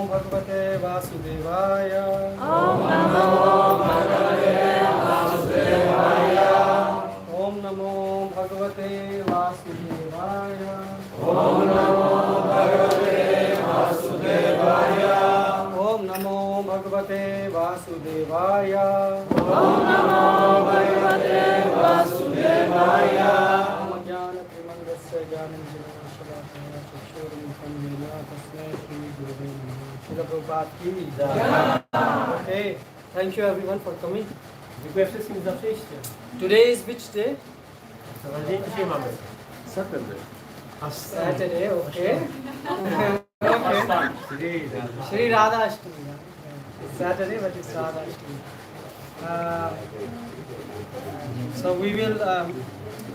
Bhagavate Vasudevaya. Om Namo Bhagavate Vasudevaya. Om Namo Bhagavate Vasudevaya. Om Namo Bhagavate Vasudevaya. Om Namo Bhagavate Vasudevaya. Om Namo Bhagavate Vasudevaya. Okay, thank you everyone for coming. Dziękuję wszystkim za przyjście. Today is which day? Co za dzień dzisiaj mamy? Saturday, okay. Okay. Shri Radhasthami. It's Saturday, but it's Radhasthami. So we will,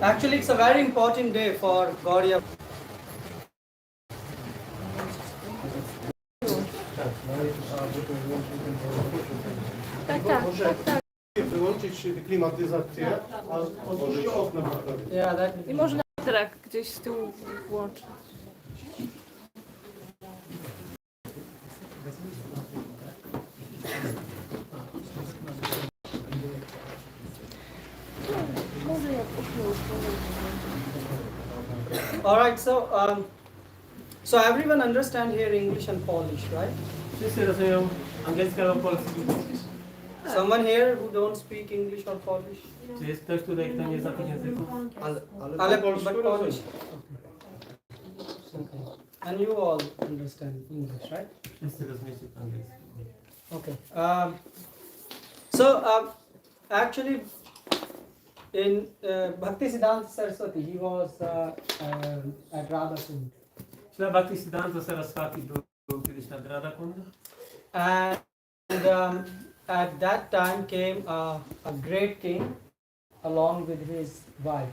actually it's a very important day for Gaudiya. Tak. Wyłączyć klimatyzację, a otworzyć okno. Yeah, that. I można trak gdzieś z tyłu włączyć. Może jak All right, so everyone understand here English and Polish, right? Wszyscy rozumieją angielski albo polski. Someone here who don't speak English or Polish? Czy jest ktoś tutaj, kto nie zna tych języków? Ale but Polish. Okay. And you all understand English, right? Wszyscy rozumiecie po angielsku. Okay. Actually, in Bhaktisiddhanta Saraswati, he was at Radhasthami. Śla Bhaktisiddhanta Saraswati był kiedyś nad Radhakunda. And at that time came a great king along with his wife.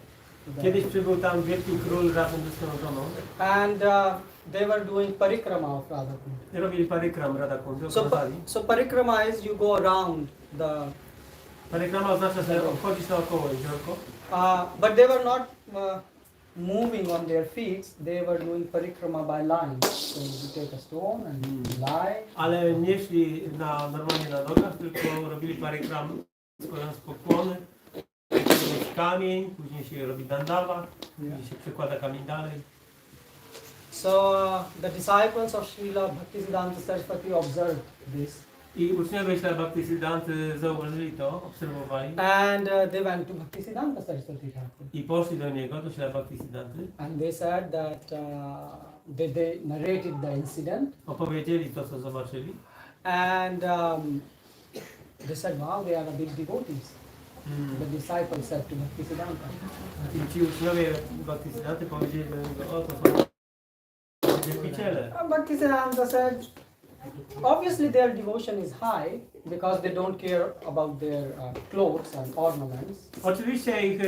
Kiedyś przybył tam wielki król razem ze swoją żoną. And they were doing parikrama of Radhakund. Robili parikram Radhakundy, So, okrążali. so parikrama is you go around the. Parikrama oznacza, że obchodzisz naokoło jeziorko. But they were not moving on their feet. They were doing parikrama by line. So you take a stone and lie. Ale nie szli normalnie na nogach, tylko robili parikram, składając pokłony. Jest kamień, później się robi dandawa, później się przekłada kamień dalej. So the disciples of Srila Bhaktisiddhanta Saraswati observed this. I uczniowie Śla Bhaktisiddhanty zauważyli to, obserwowali. And they went to Bhaktisiddhanta Saraswati Thakur. I poszli do niego, do Śla Bhaktisiddhanty. And they said that they narrated the incident. Opowiedzieli to, co zobaczyli. And they said, wow, they are a big devotees. The disciples said to Bhaktisiddhanta. I ci uczniowie Bhaktisiddhanty powiedzieli do niego, o to są wielbiciele. Bhaktisiddhanta said, obviously their devotion is high because they don't care about their clothes and ornaments. Oczywiście ich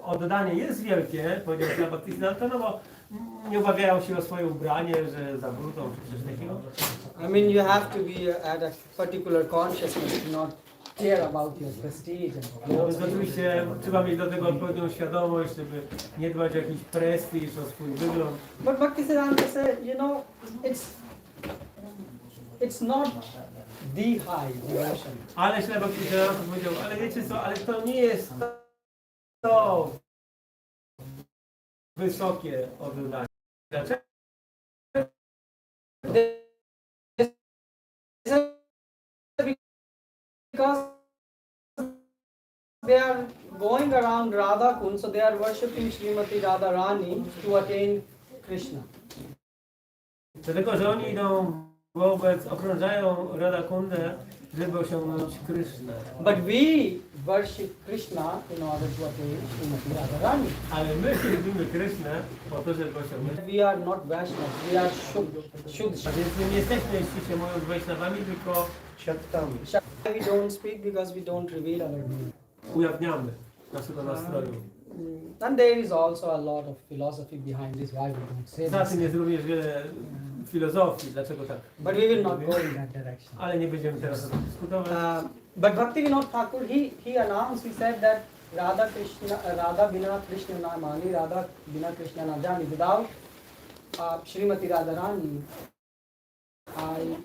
oddanie jest wielkie, powiedział Śla Bhaktisiddhanta, no bo nie obawiają się o swoje ubranie, że zabrudzą czy coś takiego. I mean, you have to be at a particular consciousness to not care about your prestige and No clothes. więc oczywiście trzeba mieć do tego odpowiednią świadomość, żeby nie dbać o jakiś prestiż, o swój wygląd. But Bhaktisiddhanta said, it's not the high devotion. Ale Śla Bhaktisiddhanta powiedział, ale wiecie co, ale to nie jest to wysokie oddanie. Dlaczego? Because they are going around Radhakund, so they are worshipping Srimati Radharani to attain Krishna. Dlatego, że oni idą okrążają Radhakundę, żeby osiągnąć Krishnę. But we worship Krishna in order to attain Srimati Radharani. Ale my lubimy Krishnę po to, żeby osiągnąć. We are not Vaishnavas, we are Shuddha. A więc my nie jesteśmy, jeśli się mówiąc, Wajsznawami, tylko Siatkami. We don't speak because we don't reveal our meaning. ujawniamy naszego nastroju. And there is also a lot of philosophy behind this, why we don't say Za this. tym jest również wiele filozofii, dlaczego tak. But we will not go in that direction. Ale nie będziemy teraz o tym dyskutować. But Bhaktivinoda Thakur, he announced, he said that Radha Bina Krishna Namani, Radha Bina Krishna Najani. Without Srimati Radharani, I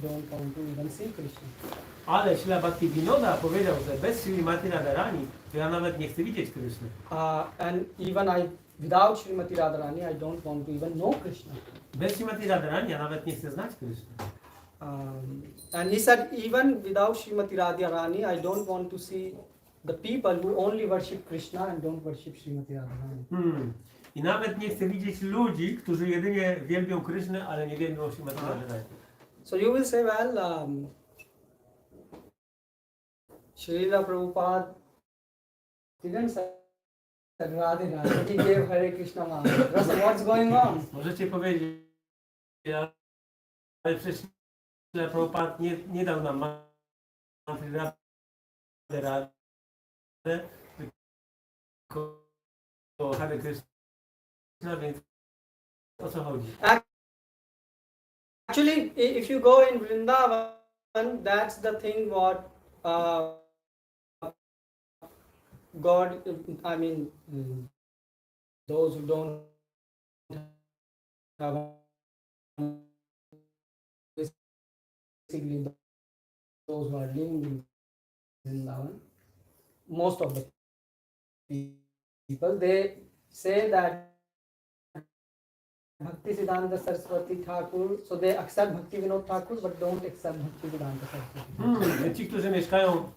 don't want to even see Krishna. Ale Śrila Bhaktivinoda powiedział, że bez Śrimati Radharani to ja nawet nie chcę widzieć Kryszny. And even without Srimati Radharani, I don't want to even know Krishna. Bez Śrimati Radharani ja nawet nie chcę znać Kryszny. And he said, even without Srimati Radharani, I don't want to see the people who only worship Krishna and don't worship Srimati Radharani. I nawet nie chcę widzieć ludzi, którzy jedynie wielbią Krysznę, ale nie wielbią Śrimati Radharani. So you will say, well, Srila Prabhupada didn't say Radhe Radhe, he gave Hare Krishna mantra. So what's going on? Możecie powiedzieć, ale przecież Śrila Prabhupada nie dał nam mantry Radhe Radhe, tylko Hare Krishna, więc o co chodzi? Actually, if you go in Vrindavan, that's the thing what God, I mean, those who don't have basically those who are living in Vrindavan, most of the people, they say that Bhakti Siddhanta Saraswati Thakur, so they accept Bhakti Vinod Thakur but don't accept Bhakti Siddhanta Saraswati. Ci, którzy mieszkają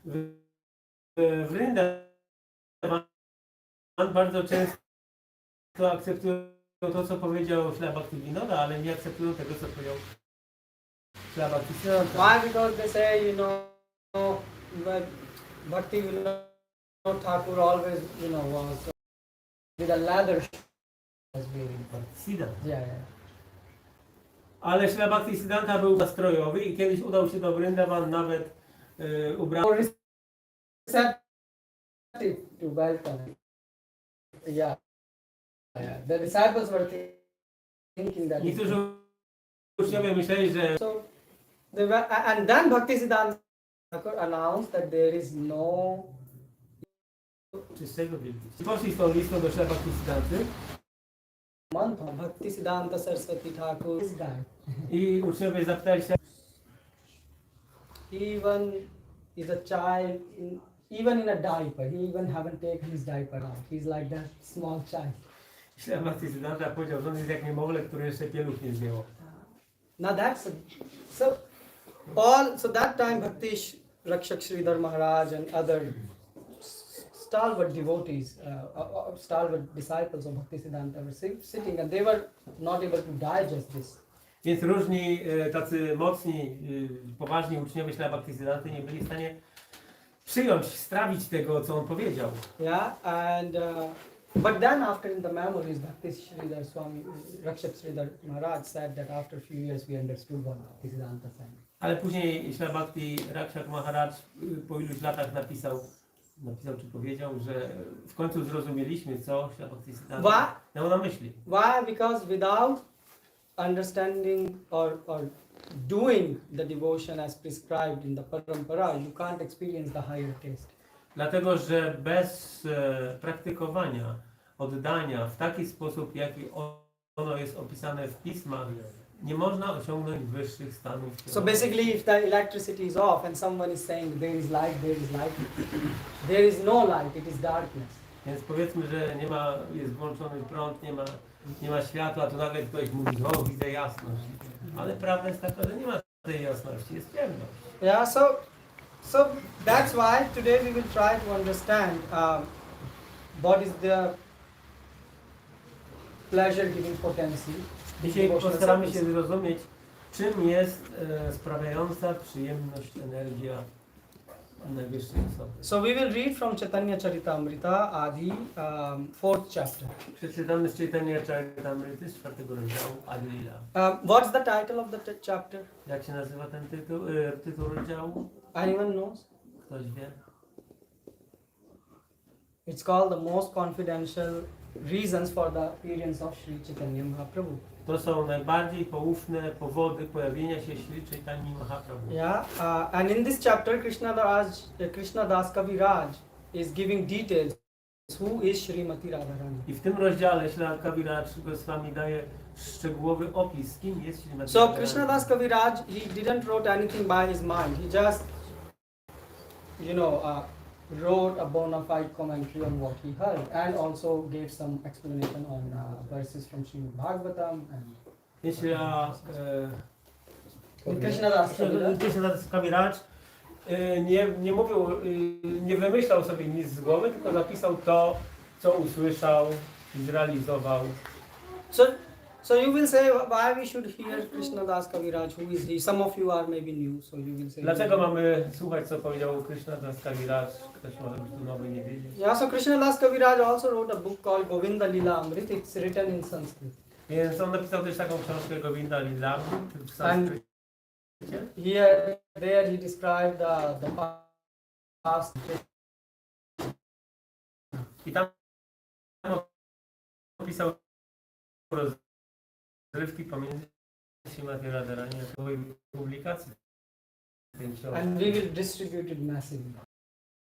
w Vrindavan, bardzo często akceptują to, co powiedział Śrila Bhaktivinoda, ale nie akceptują tego, co powiedział Śrila Bhaktisiddhanta. Why? Because they say, you know, Bhakti Vinod Thakur always, you know, was with a leather was wearing. Siddhanta. Yeah. Ale Śrila Bhaktisiddhanta był nastrojowy i kiedyś udał się do Vrindavan nawet ubrany. Receptive to welcome. Yeah. The disciples were thinking that. Niektórzy uczniowie myśleli, że So, and then Bhakti Siddhanta Thakur announced that there is no. czystego wielbiciela. Poszli z tą listą do Śrila Bhaktisiddhanty Month of Bhakti Siddhanta Saraswati Thakur is died. i uczniowie zapytali się, Even is a child, even in a diaper, he even haven't taken his diaper out. He's like that small child. Śrila Bhaktisiddhanta powiedział, że on jest jak niemowlę, które jeszcze pieluch nie zdjęło. Now that's so that time Bhakti Rakshak Sridhar Maharaj and other stalwart devotees, stalwart disciples of Bhakti Siddhanta were sitting and they were not able to digest this. Więc różni tacy mocni, poważni uczniowie Śrila Bhaktisiddhanty nie byli w stanie przyjąć, strawić tego, co on powiedział. Yeah, and but then after in the memories, Bhakti Sridhar Swami, Rakshak Sridhar Maharaj said that after a few years we understood what Bhakti Siddhanta said. Ale później Śrila Bhakti Rakshak Maharaj po iluś latach napisał czy powiedział, że w końcu zrozumieliśmy, co Śrila Bhaktisiddhanta miał na myśli. Why? Because without understanding or doing the devotion as prescribed in the parampara, you can't experience the higher taste. Dlatego, że bez praktykowania, oddania w taki sposób, jaki ono jest opisane w pismach, nie można osiągnąć wyższych stanów. So basically, if the electricity is off and someone is saying there is light, there is no light, it is darkness. Więc powiedzmy, że jest włączony prąd, nie ma światła, to nagle ktoś mówi, o, widzę jasność. Ale prawda jest taka, że nie ma tej jasności, jest ciemność. Yeah, so that's why today we will try to understand what is the pleasure-giving potency. Dzisiaj postaramy się zrozumieć, czym jest sprawiająca przyjemność energia najwyższej osoby. So we will read from Chaitanya Charitamrita Adi, 4th chapter. Przeczytamy z Chaitanya Charitamrity z 4 rozdziału Adi Lila. What's the title of the chapter? Jak się nazywa ten tytuł rozdziału? Anyone knows? Ktoś wie? It's called the most confidential reasons for the appearance of Sri Chaitanya Mahaprabhu. To są najbardziej poufne powody pojawienia się Sri Chaitanya Mahaprabhu. Yeah, and in this chapter, Krishna Das Kaviraj is giving details who is Srimati Radharani. I w tym rozdziale Śrila Kaviraj Goswami daje szczegółowy opis, kim jest Śrimati So Radharani. Krishnadas Kaviraj, he didn't wrote anything by his mind. He just, wrote a bona fide commentary on what he heard, and also gave some explanation on verses from Srimad Bhagavatam. And Krishnadas Kaviraj. Krishnadas Kaviraj nie mówił, nie wymyślał sobie nic z głowy, tylko zapisał to, co usłyszał i zrealizował. So you will say why we should hear Krishnadas Kaviraj, who is he? Some of you are maybe new, so you will say. Dlaczego mamy słuchać, co powiedział Krishnadas Kaviraj? Ktoś może być tu nowy, nie wiedzieć. Yeah, so Krishnadas Kaviraj also wrote a book called Govinda Lila Amrit. It's written in Sanskrit. Więc on napisał też taką książkę Govinda Lila w sanskrycie. There he described the past. I tam opisał rozrywki pomiędzy Śrimati Radharani a swojej publikacji tej książki. And we will distribute it massively.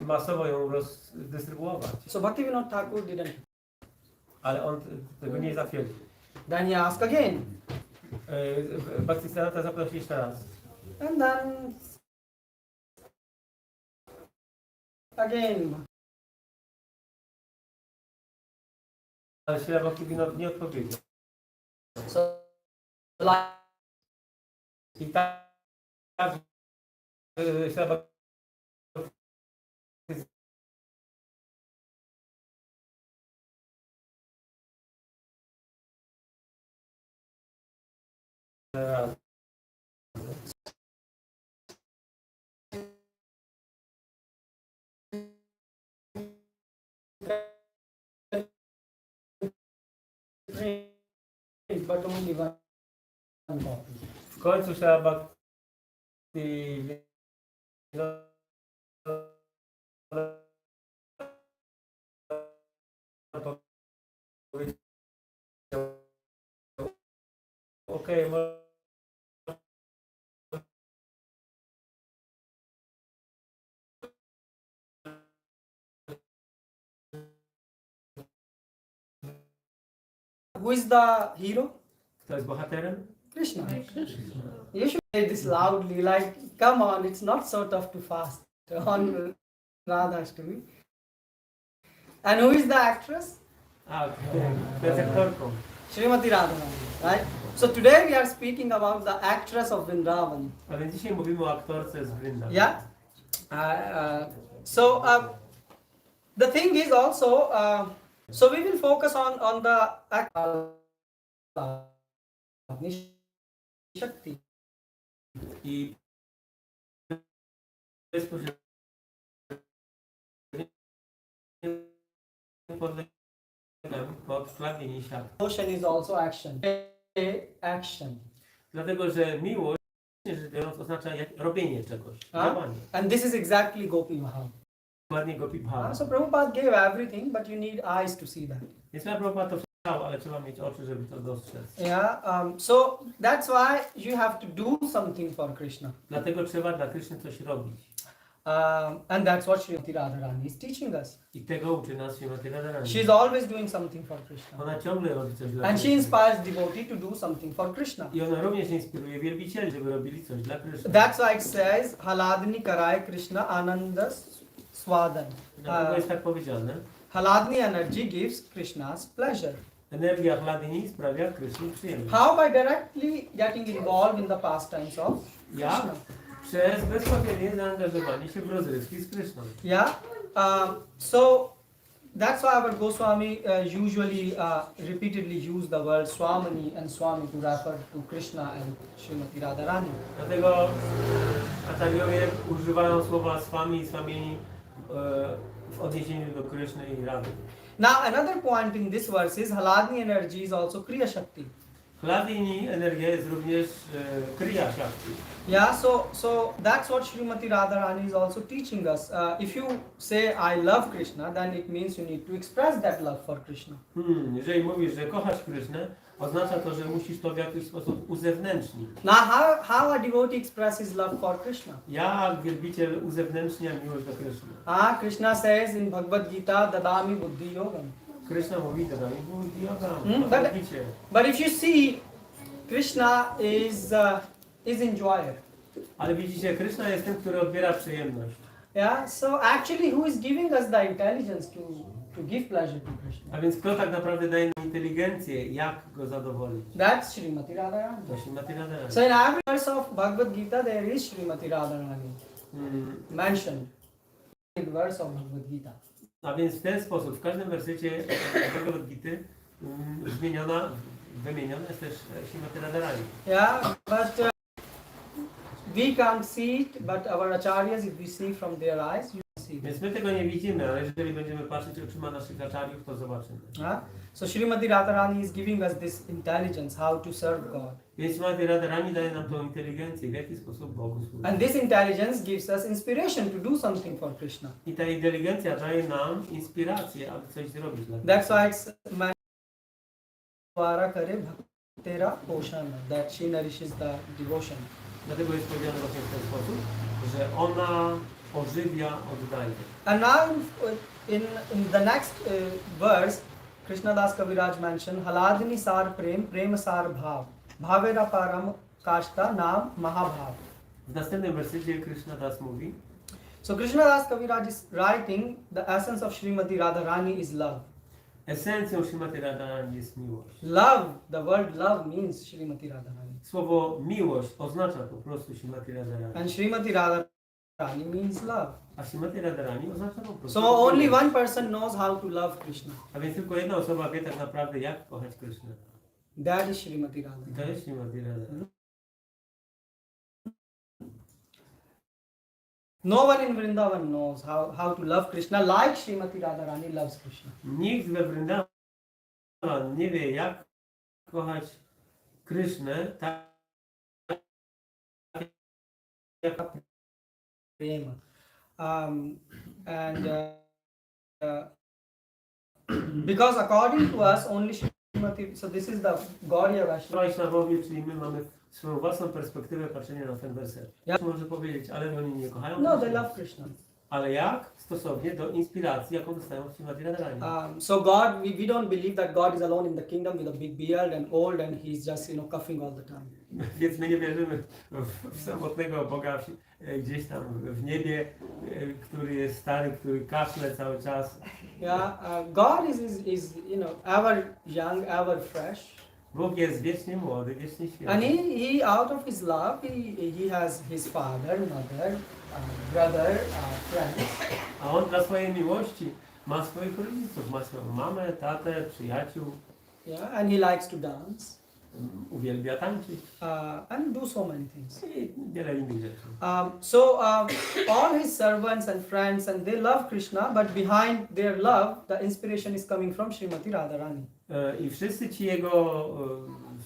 Masowo ją rozdystrybuować. So Bhaktivinoda Thakur didn't. Ale on tego nie zatwierdził. Then he asked again. Bhaktisiddhanta zapytał się jeszcze raz. And then again. Ale Śrila Bhaktivinoda nie odpowiedział. So like I tak Śrila Bhaktivinoda but only one copy. w końcu Śrila Bhaktivinoda powiedział: okej, Who is the hero? kto jest bohaterem? Krishna. You should say this loudly, like, come on, it's not so tough to fast on Radhasthami. And who is the actress? A, kto jest aktorką? Srimati Radharani, right? So today we are speaking about the actress of Vrindavan. A więc dzisiaj mówimy o aktorce z Vrindavan. Yeah? So the thing is also, so we will focus on the Shakti. I bezpośrednio pod flagiem Shakti. Emotion is also action. Action. Dlatego, że miłość, rzecz biorąc, oznacza robienie czegoś, działanie. And this is exactly Gopi Bhav. Dokładnie Gopi Bhav. So Prabhupada gave everything, but you need eyes to see that. Więc Prabhupada to wszystko, ale trzeba mieć oczy, żeby to dostrzec. Yeah. So that's why you have to do something for Krishna. Dlatego trzeba dla Kryszny coś robić. And that's what Srimati Radharani is teaching us. I tego uczy nas Śrimati Radharani. She's always doing something for Krishna. Ona ciągle robi coś dla And she Kryszny. inspires devotee to do something for Krishna. I ona również inspiruje wielbicieli, żeby robili coś dla Kryszny. That's why it says, Haladni Karai Krishna Ananda Swadan. Dlatego jest tak powiedziane. Haladni energy gives Krishna's pleasure. Energia Hladini sprawia Krysznie przyjemność. How? By directly getting involved in the pastimes of Jak? Krishna. Przez bezpośrednie zaangażowanie się w rozrywki z Kryszną. Yeah. So that's why our Goswami usually repeatedly use the word Swamini and Swami to refer to Krishna and Srimati Radharani. Dlatego Acharyowie używają słowa swami i swamieni w odniesieniu do Kryszny i Rady. Now another point in this verse is Haladni energy is also Kriya Shakti. Hladini energia jest również Kriya Shakti. Yeah, so that's what Srimati Radharani is also teaching us. If you say I love Krishna, then it means you need to express that love for Krishna. Jeżeli mówisz, że kochasz Krysznę, oznacza to, że musisz to w jakiś sposób uzewnętrznić. Now how a devotee expresses love for Krishna? Jak wielbiciel uzewnętrznia miłość do Kryszny? Krishna says in Bhagavad Gita, Dadami Buddhi Yogam. Krishna mówi, dodam i bój, yoga, but if you see, Krishna is enjoyer. Ale widzicie, Krishna jest tym, który odbiera przyjemność. Yeah, so actually who is giving us the intelligence to give pleasure to Krishna? A więc kto tak naprawdę daje nam inteligencję, jak go zadowolić? That's Srimati Radharani. To Śrimati Radharani. So in every verse of Bhagavad Gita there is Srimati Radharani mentioned in the verse of Bhagavad Gita. A więc w ten sposób, w każdym wersecie Bhagavad Gity wymieniona jest też Śrimati Radharani. Yeah, but we can't see it, but our acharyas, if we see from their eyes, you can see it. Więc my tego nie widzimy, ale jeżeli będziemy patrzeć oczyma naszych acharyów, to zobaczymy. So Srimati Radharani is giving us this intelligence how to serve God. Więc Śrimati Radharani daje nam tą inteligencję, w jaki sposób Bogu służyć. And this intelligence gives us inspiration to do something for Krishna. I ta inteligencja daje nam inspirację, aby coś zrobić dla That's why it's Vara kare bhaktera poshana, that she nourishes the devotion. Dlatego jest powiedziane właśnie w ten sposób, że ona ożywia, oddaje. And now in the next verse, Krishna Das Kaviraj mentioned Haladini sar prem, prem sar bhav, bhavera param kashta nam mahabhav. W następnym wersecie Krishna Das mówi, So Krishna Das Kaviraj is writing the essence of Srimati Radharani is love. esencją Śrimati Radharani jest miłość. Love, the word love means Srimati Radharani. Słowo miłość oznacza po prostu Śrimati Radharani. And Srimati Radharani means love. A Śrimati Radharani oznacza po prostu So only miłość. one person knows how to love Krishna. A więc tylko jedna osoba wie tak naprawdę, jak kochać Krishnę. That is Srimati I to Radharani. jest Śrimati Radharani. No one in Vrindavan knows how to love Krishna like Srimati Radharani loves Krishna. Nikt we Vrindavan nie wie, jak kochać Krishnę tak, jak Prema. Because according to us only Srimati, so this is the Gauriya Vaishnava. Vaishnawowie, czyli my mamy swoją własną perspektywę patrzenia na ten werset. Ja- Może powiedzieć, ale oni nie kochają No, they Krishny. love Krishna. Ale jak? Stosownie do inspiracji, jaką dostają w Śrimati Radharani. So God, we don't believe that God is alone in the kingdom with a big beard and old and he's just coughing all the time. Więc my nie wierzymy w samotnego Boga gdzieś tam w niebie, który jest stary, który kaszle cały czas. Yeah, God is ever young, ever fresh, Bóg jest wiecznie młody, wiecznie and świeży. he out of his love he has his father, mother, brother, friends. A on dla swojej miłości ma swoich rodziców, ma swoją mamę, tatę, przyjaciół, Yeah, and he likes to dance uwielbia tańczyć and do so many things. i wiele innych rzeczy. All his servants and friends and they love Krishna, but behind their love, the inspiration is coming from Srimati Radharani. I wszyscy ci jego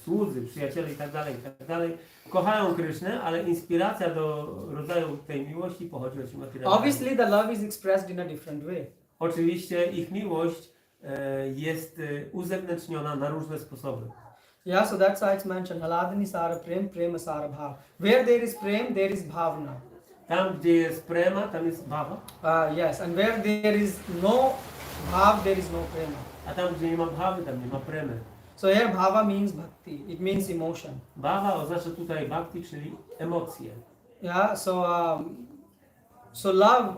słudzy, przyjaciele i tak dalej, kochają Krysznę, ale inspiracja do rodzaju tej miłości pochodzi od Śrimati Radharani. Obviously, the love is expressed in a different way. Oczywiście ich miłość jest uzewnętrzniona na różne sposoby. Yeah, so that's why it's mentioned Haladini Sara Prem, Prema Sara Bhav. Where there is Prem, there is Bhavna. Tam, gdzie jest prema, tam jest bhava, Yes, and where there is no Bhav, there is no Prema. a tam, gdzie nie ma bhawy, tam nie ma premy. So here Bhava means Bhakti, it means emotion. Bhava oznacza tutaj bhakti, czyli emocje. Yeah, so love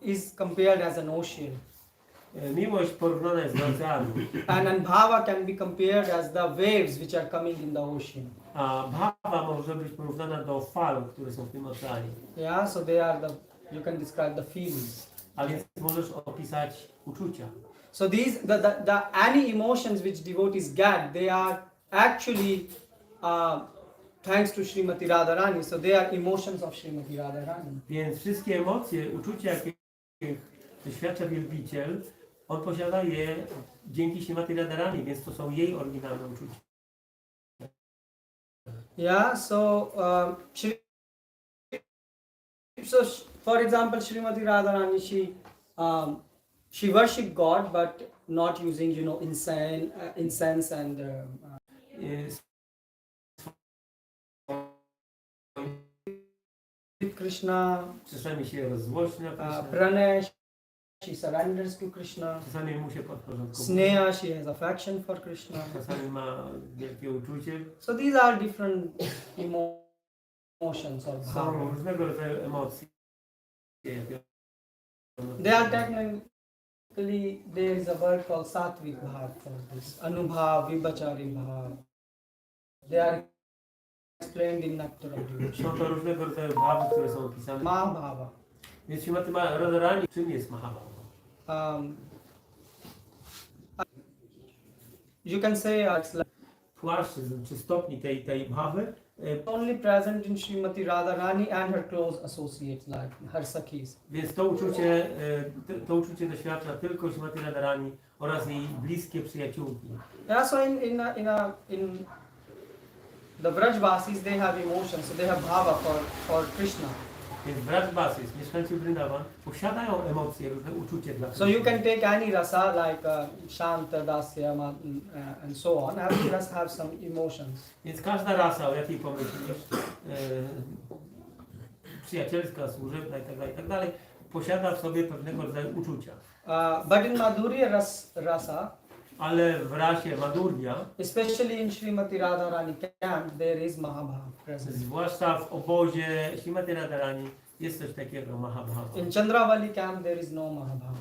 is compared as an ocean. Miłość porównana jest do oceanu, And bhava can be compared as the waves which are coming in the ocean. a bhava może być porównana do fal, które są w tym oceanie. Yeah, so they are you can describe the feelings. A więc możesz opisać uczucia. So any emotions which devotees get, they are actually thanks to Srimati Radharani. So they are emotions of Srimati Radharani. Więc wszystkie emocje, uczucia, jakie doświadcza wielbiciel, on posiada je dzięki Śrimati Radharani, więc to są jej oryginalne uczucia. Yeah, so for example, Srimati Radharani, she worshipped God, but not using incense and Krishna, Czasami się rozzłości na Krishna. Pranesh, she surrenders to Krishna. Czasami mu się podporządkowuje. Sneha, she has affection for Krishna. Czasami ma wielkie uczucie. So these are different emotions or Są bhava. różnego rodzaju emocje. They are technically, there is a word called sattvic bhav for this. Anubhav, vibhachari bhav. They are explained in Nectar of Devotion. Są to różnego rodzaju bhawy, które są opisane. Mahabhava. Więc Śrimati Radharani, czym jest Mahabhava? You can say it's like Płaszczyzn czy stopni tej bhawy only present in Srimati Radharani and her close associates like her sakhis. więc to uczucie doświadcza tylko Śrimati Radharani oraz jej bliskie przyjaciółki. Yeah, so in the Vrajvasis they have emotions, so they have bhava for Krishna. Więc Vrajvasis, mieszkańcy Vrindavan, posiadają emocje, różne uczucie dla So you Krishna. can take any rasa like Shanta, Dasya, and so on. Every rasa have some emotions. Więc każda rasa, o jakiej pomyślisz, przyjacielska, służebna itd., posiada w sobie pewnego rodzaju uczucia. But in Madhurya rasa, Ale w rasie Madhurya, especially in Srimati Radharani camp, there is Mahabhava present. zwłaszcza w obozie Śrimati Radharani, jest coś takiego Mahabhava. In Chandravali camp, there is no Mahabhava.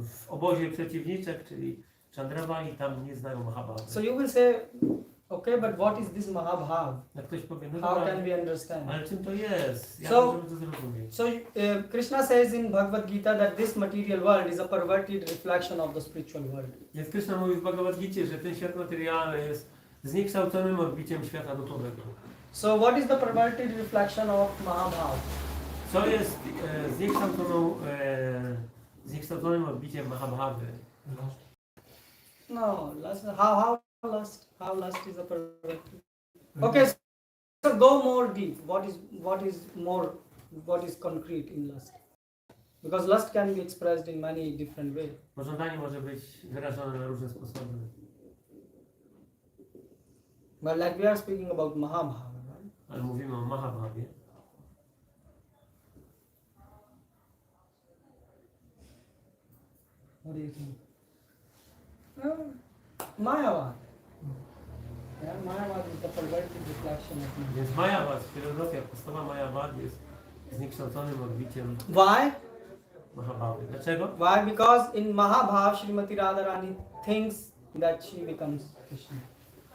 W obozie przeciwniczek, czyli Chandravali, tam nie znają Mahabhava. So you will say, okay, but what is this Mahabhava? Jak ktoś powie, no How dobra, can we understand? ale czym to jest? Jak So- możemy to zrozumieć? So Krishna says in Bhagavad Gita that this material world is a perverted reflection of the spiritual world. Więc Krishna mówi w Bhagavad Gicie, że ten świat materialny jest zniekształconym odbiciem świata duchowego. So what is the perverted reflection of Mahabhava? Co jest zniekształconym odbiciem Mahabhawy? No, lust. How lust is a perverted? Okay, so go more deep. What is concrete in lust? Because lust can be expressed in many different ways. Pożądanie może być wyrażone na różne sposoby. But like we are speaking about Mahabhava, right? Ale mówimy o Mahabhawie. What do you think? Mayavad. Yeah, Mayavad is the perverted reflection of Mahabhava. Więc Mayavad, filozofia podstawowa Mayavad jest zniekształconym odbiciem Why? Mahabhawy. Dlaczego? Why? Because in Mahabhav, Srimati Radharani thinks that she becomes Krishna.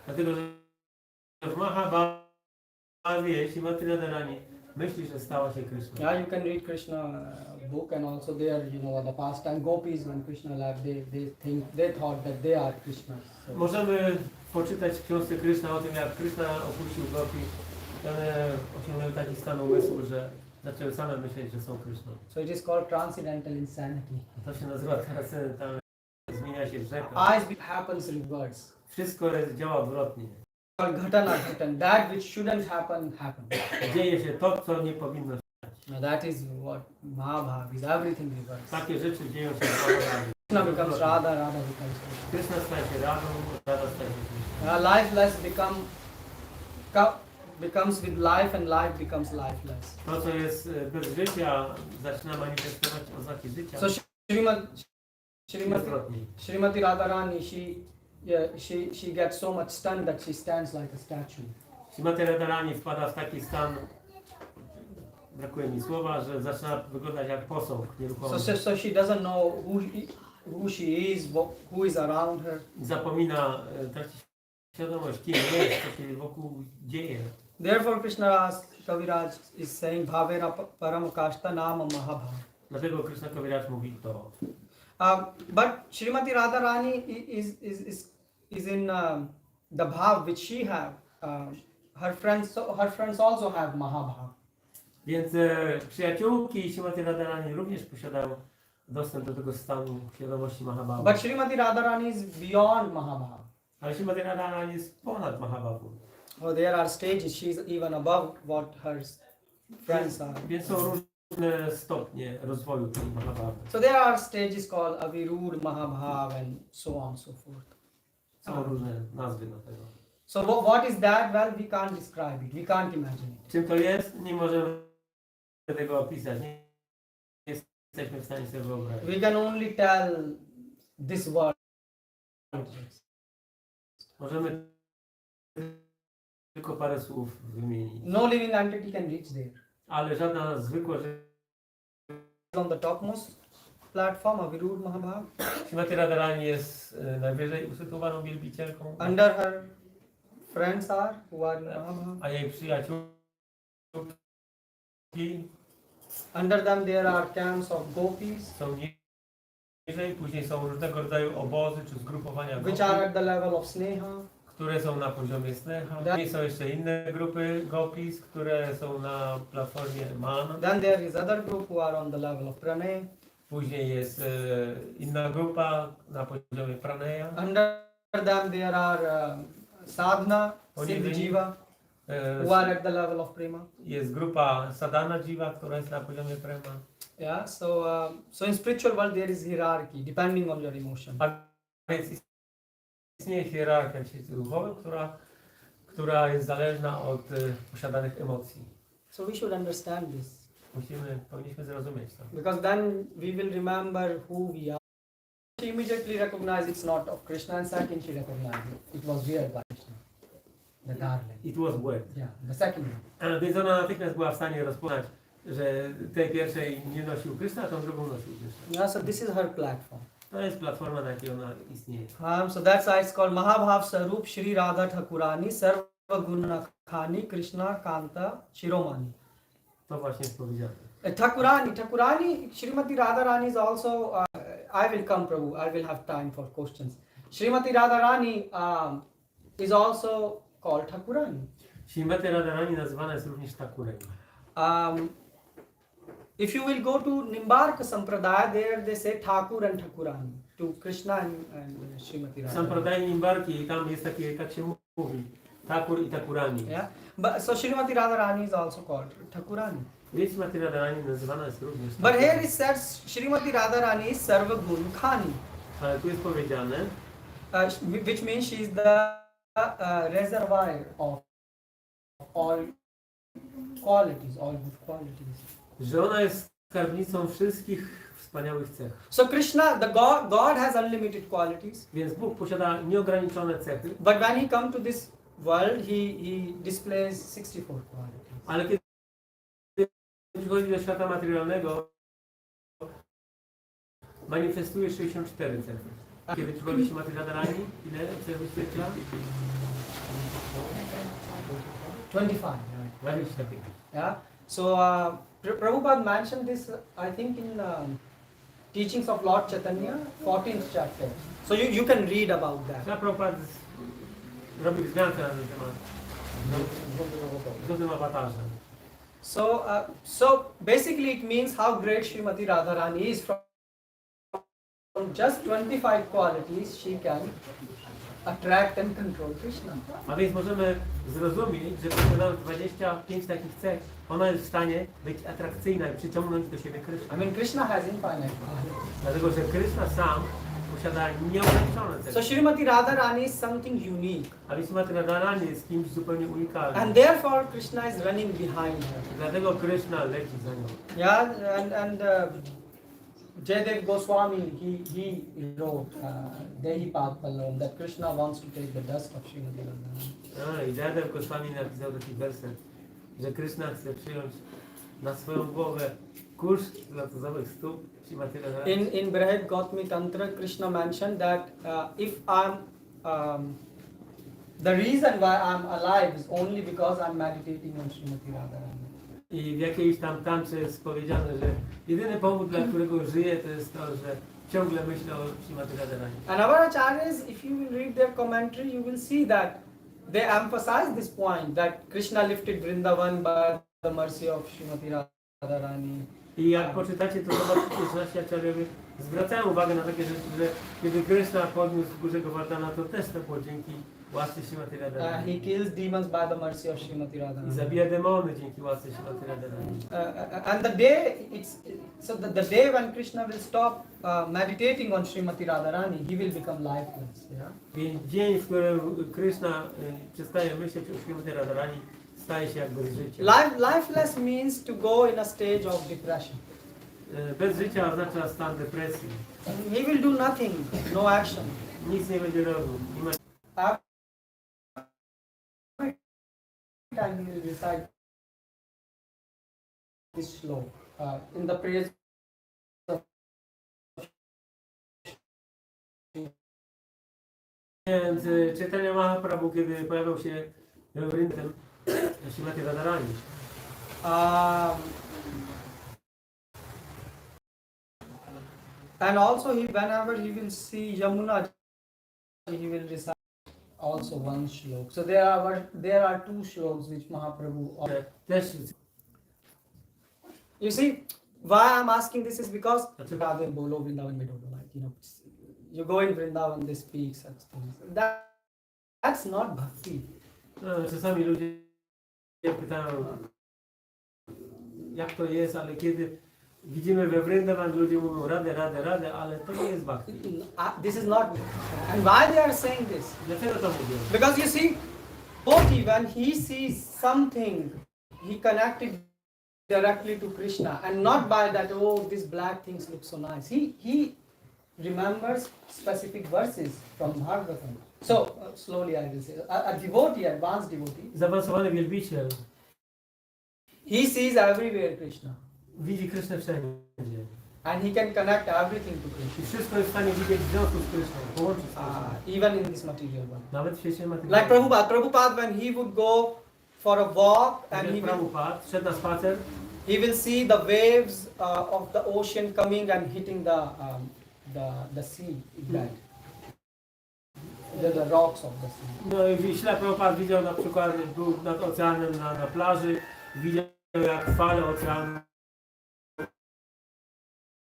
Dlatego, że w Mahabhawie Śrimati Radharani myśli, że stała się Krishna. Yeah, you can read Krishna book and also there, the past time gopis when Krishna left, they thought that they are Krishna. So, Możemy poczytać w książce Krishna o tym, jak Krishna opuścił Gopi. One osiągnęły taki stan umysłu, że zaczęły same myśleć, że są Krishną. so it is called transcendental insanity. To się nazywa transcendentalne. Zmienia się rzeka. Eyes happens reverse. Wszystko działa odwrotnie. Called ghatana ghatan. That which shouldn't happen happens. Dzieje się to, co nie powinno się. Now that is what Mahabhav is. Everything reverse. Takie rzeczy dzieją się w Mahabhawie. Krishna becomes Radha, Radha becomes Krishna. Krishna staje się Radą, Rada staje się Krishną. Lifeless becomes with life and life becomes lifeless. To, co jest bez życia, zaczyna manifestować oznaki życia. So Srimati Odwrotnie. Radharani, she gets so much stunned that she stands like a statue. Śrimati Radharani wpada w taki stan, brakuje mi słowa, że zaczyna wyglądać jak posąg nieruchomy. So she doesn't know who she is, who is around her. Zapomina, traci świadomość, kim jest, co się wokół dzieje. Therefore Krishna Kaviraj is saying Bhavera Paramukashta Nama Mahabhava. Dlatego Krishna Kaviraj mówi to. But Srimati Radharani is in the bhav which she have. Her friends also have Mahabhava. Więc przyjaciółki Śrimati Radharani również posiadają dostęp do tego stanu świadomości Mahabhavu. But Srimati Radharani is beyond Mahabhava. Ale Śrimati Radharani jest ponad Mahabhavu. Oh, there are stages. She's even above what her friends are. Więc są różne stopnie rozwoju tej Mahabhavu. So there are stages called Avirud Mahabhav and so on and so forth. Są różne nazwy na tego. So what is that? Well, we can't describe it. We can't imagine it. Czym to jest? Nie możemy tego opisać. Nie jesteśmy w stanie sobie wyobrazić. We can only tell this world. Możemy tylko parę słów wymienić. No living entity can reach there. Ale żadna zwykła rzecz. On the topmost platform, Avirud Mahabhag. Śrimati Radharani jest najwyżej usytuowaną wielbicielką, Under her friends are who are in Mahabhag. a jej przyjaciółki, Under them there are camps of gopis, są niżej, później są różnego rodzaju obozy czy zgrupowania which gopi, are at the level of sneha. które są na poziomie sneha. Później są jeszcze inne grupy gopis, które są na platformie man. Then there is other group who are on the level of pranay. Później jest inna grupa na poziomie praneya. Under them there are sadhana, siddhi jiva, who are at the level of prema. Jest grupa sadhana jiva, która jest na poziomie prema. Yeah, so in spiritual world there is hierarchy depending on your emotion. A więc istnieje hierarchia w świecie duchowym, która jest zależna od posiadanych emocji. So we should understand this, Powinniśmy zrozumieć to. because then we will remember who we are. She immediately recognized it's not of Krishna, and second she recognized it was real Krishna, the darling. It was word. Yeah, the second one. Więc ona natychmiast była w stanie rozpoznać, że tej pierwszej nie nosił Kryszna, a tą drugą nosił Kryszna. Yeah, so this is her platform. To jest platforma, na jakiej ona istnieje. So that's why it's called Mahabhav Sarup Shri Radha Thakurani Sarva Gunakhani Krishna Kanta Shiromani. To właśnie jest powiedziane. Thakurani, Srimati Radharani is also, I will come Prabhu, I will have time for questions. Srimati Radharani is also called Thakurani. Śrimati Radharani nazywana jest również Thakurem. If you will go to Nimbarka Sampradaya, there they say Thakur and Thakurani to Krishna and Srimati W Radharani. Sampradaji Nimbarki tam jest takie, tak się mówi, Thakur i Thakurani. Yeah, but so Srimati Radharani is also called Thakurani. Śrimati Radharani nazywana jest również But Thakur. here it says Srimati Radharani is Sarva Gunakhani, Ale tu jest powiedziane, which means she is the reservoir of all qualities, all good qualities. że ona jest skarbnicą wszystkich wspaniałych cech. So Krishna, the God has unlimited qualities, Więc Bóg posiada nieograniczone cechy, but when he comes to this world, he displays 64 qualities. ale kiedy przychodzi do świata materialnego, manifestuje 64 cechy. Kiedy przychodzi się Radharani, ile cech wyświetla? 25. 25. Yeah. So Prabhupada mentioned this, I think, in Teachings of Lord Chaitanya, 14th chapter. So you can read about that. Prabhupada robił wzmiankę na ten temat. W drugim awatarze. So basically it means how great Srimati Radharani is. From just 25 qualities she can attract and control Krishna. A więc możemy zrozumieć, że posiadając 25 takich cech, ona jest w stanie być atrakcyjna i przyciągnąć do siebie Kryszna. I mean Krishna has infinite qualities. Dlatego, że Kryszna sam posiada nieograniczone So cechy. Srimati Radharani is something unique. A więc Śrimati Radharani jest kimś zupełnie unikalnym. And therefore Krishna is running behind her. Dlatego Kryszna leci za nią. Yeah, and Jayadev Goswami, he wrote Dehi Papalam that Krishna wants to take the dust of Srimati Radharani. I Radhav Goswami napisał taki werset, że Kryszna chce przyjąć na swoją głowę kurz z latozowych stóp Śrimati Radharani. In Brihad Gautami Tantra, Krishna mentioned that if I'm the reason why I'm alive is only because I'm meditating on Srimati Radharani. I w jakiejś tam tantrze jest powiedziane, że jedyny powód, dla którego żyję, to jest to, że ciągle myślę o Śrimati Radharani. And our acharyas, if you will read their commentary, you will see that they emphasize this point that Krishna lifted Vrindavan by the mercy of Srimati Radharani. I jak poczytacie, to zobaczycie, że nasi acharyowie zwracają uwagę na takie rzeczy, że kiedy Kryszna podniósł górze Govardhana, to też to było dzięki łasce Śrimati Radharani. He kills demons by the mercy of Srimati I Radharani. zabija demony dzięki łasce Śrimati Radharani. And the day the day when Krishna will stop meditating on Srimati Radharani, he will become lifeless. Yeah. Więc dzień, w którym Kryszna przestaje myśleć o Śrimati Radharani, staje się jakby z życiem. Lifeless means to go in a stage of depression. Bez życia oznacza stan depresji. He will do nothing, no action. Nic nie będzie robił. Nie ma... Every time he will recite this slow in the praise of Więc czytania Mahaprabhu, kiedy pojawiał się w Vrindam, Śrimati Radharani. And also whenever he will see Yamuna, he will recite also one shlok. So there are two shloks which Mahaprabhu. Też You see, why I'm asking this is because Radhe Bolo Vrindavan mein don't like, you go in Vrindavan, they speak such things. That's not bhakti. czasami ludzie pytają, jak to jest, ale kiedy widzimy we Vrindavan, ludzie mówią radę, ale to nie jest bhakti. This is not. And why they are saying this? Dlaczego to mówią? Because you see, devotee, when he sees something, he connected directly to Krishna, and not by that, oh, these black things look so nice. He remembers specific verses from Bhagavatam. So, slowly I will say, a devotee, advanced devotee, Zaawansowany wielbiciel he sees everywhere Krishna, widzi Krysznę wszędzie. and he can connect everything to I Krishna, wszystko jest w stanie widzieć w związku z Krishną, połączyć z Krishną. even in this material world. Nawet w świecie Like materialnym. Prabhupada, when he would go for a walk and Prabhupada szedł na spacer, he will see the waves of the ocean coming and hitting the sea bed, the rocks of the sea. no i ślep Prabhupada widział na przykład, był nad oceanem na plaży, widział jak fale oceanu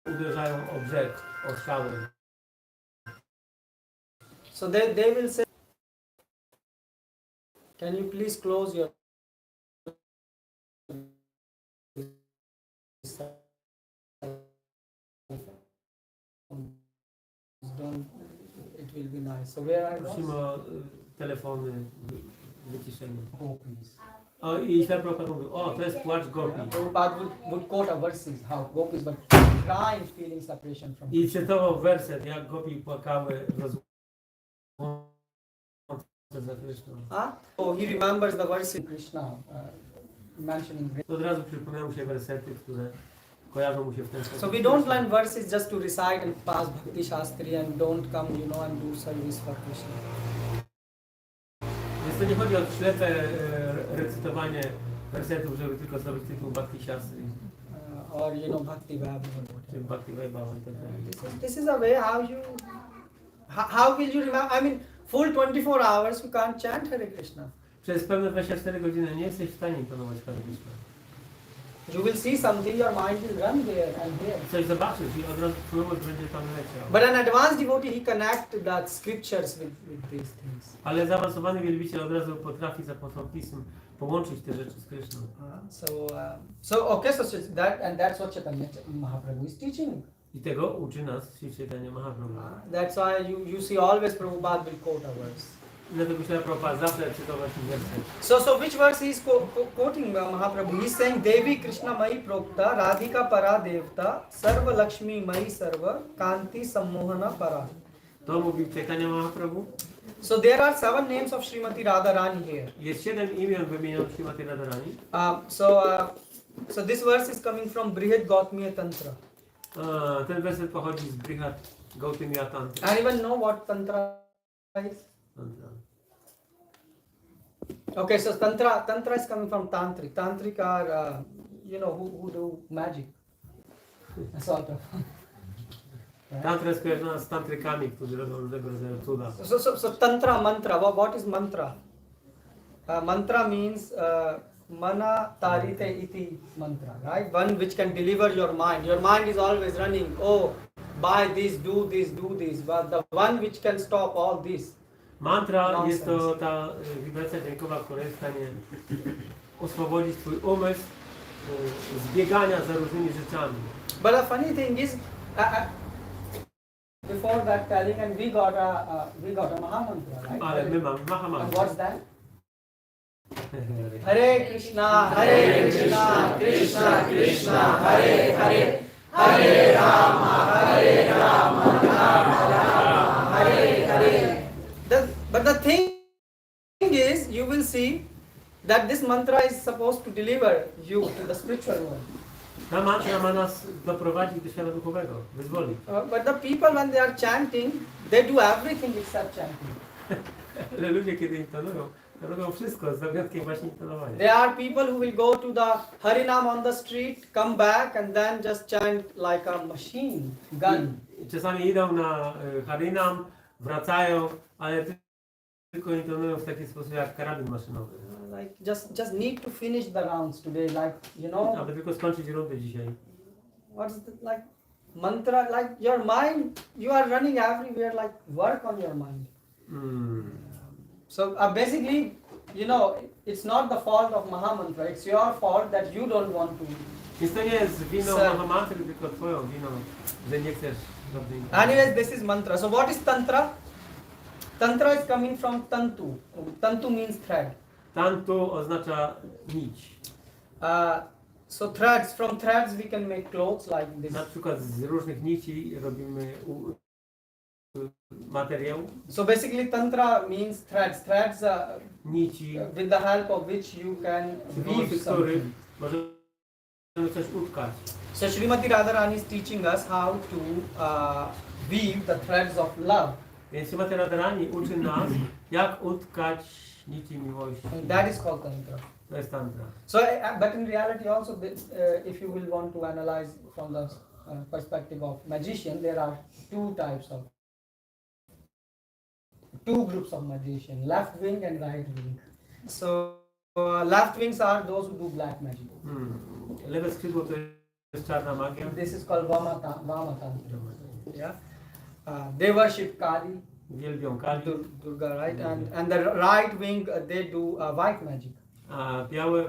uderzają o brzeg, o skały. So they will say, can you please close your don't, it will be nice. So where I Prosimy was? o telefony, wyciszenie. Oh, please. O, i ślep Prabhupada mówił, o, to jest płacz gopi. Prabhupada would quote a verses how gopis were crying, feeling separation from I cytował werset, jak gopi płakały rozłączone za Kryszną. So he remembers the verse in Krishna mentioning. Od razu przypomniały mu się wersety, które kojarzą mu się w ten sposób. So we don't learn verses just to recite and pass Bhakti Shastri and don't come, and do service for Krishna. Więc to nie chodzi o ślepe recytowanie wersetów, żeby tylko zrobić tytuł Bhakti Shastri, Or Bhakti Vaibhava or czy whatever. Bhakti Vaibhava i tak dalej. This is a way how will you remember? I mean, full 24 hours you can't chant Hare Krishna. Przez pełne 24 godziny nie jesteś w stanie intonować Hare Krishna. You will see something, your mind will run there and there. Coś zobaczysz i od razu twój umysł będzie tam leciał. But an advanced devotee, he connects the scriptures with these things. Ale zaawansowany wielbiciel od razu potrafi za pomocą pism połączyć te rzeczy z Kryszną. That's what Chaitanya Mahaprabhu is teaching. I tego uczy nas Śri Chaitanya Mahaprabhu. That's why you see always Prabhupada will quote a verse. Dlatego się Prabhupada zawsze cytował ten werset. So which verse he is quoting Mahaprabhu? He is saying Devi Krishna Mai Prokta Radhika Para Devta Sarva Lakshmi Mai Sarva Kanti Sammohana Para. To mówił Chaitanya Mahaprabhu. So there are 7 names of Srimati Radharani here. Jest 7 imion wymienionych Śrimati Radharani. So this verse is coming from Brihad Gautamiya Tantra. Ten werset pochodzi z Brihad Gautamiya Tantra. Anyone know what Tantra is? Okay, so Tantra is coming from Tantric. Tantric are, who do magic. Sort of. Tantra jest kojarzona z tantrykami, którzy robią różnego rodzaju cuda. So Tantra, mantra, what is mantra? Mantra means mana tarite iti mantra, right? One which can deliver your mind. Your mind is always running, oh, buy this, do this, do this. But the one which can stop all this. Mantra jest to ta wibracja dźwiękowa, która jest w stanie oswobodzić twój umysł z biegania za różnymi rzeczami. But the funny thing is, before that telling, and we got a Mahamantra, right? Ale my mamy Mahamantra. And what's that? Hare Krishna, Krishna Krishna, Hare Hare, Hare Rama, Hare Hare. But the thing is, you will see that this mantra is supposed to deliver you to the spiritual world. Ta mantra ma nas doprowadzić do świata duchowego, wyzwolić. But the people, when they are chanting, they do everything except chanting. Ale ludzie, kiedy intonują, to robią wszystko z wyjątkiem właśnie intonowania. There are people who will go to the Harinam on the street, come back and then just chant like a machine gun. I czasami idą na Harinam, wracają, ale tylko intonują w taki sposób jak karabin maszynowy. Like just need to finish the rounds today, like you know. Aby tylko skończyć rundę dzisiaj. What's the, like mantra? Like your mind, you are running everywhere. Like work on your mind. So basically, you know, it's not the fault of Mahamantra. It's your fault that you don't want to. Więc to nie jest winą Sir. Mahamantry, tylko twoją winą, że nie chcesz dobrze intonować. Anyways, this is mantra. So what is tantra? Tantra is coming from tantu. Tantu means thread. Tantu oznacza nić. So threads. From threads we can make clothes like this. Na przykład z różnych nici robimy materiał. So basically, tantra means threads. Threads, Nici, with the help of which you can przy weave pomocy których something. możemy coś utkać. So Srimati Radharani is teaching us how to weave the threads of love. Więc Srimati Radharani uczy nas, jak utkać nici miłości. And that is called tantra. To jest tantra. So, but in reality also, if you will want to analyze from the perspective of magician, there are two groups of magician, left wing and right wing. So left wings are those who do black magic. Lewe skrzydło to jest czarna magia. This is called Vama Tantra. Yeah. They worship Kali, Wielbią Kali. Durga, right? And the right wing, they do white magic. A białe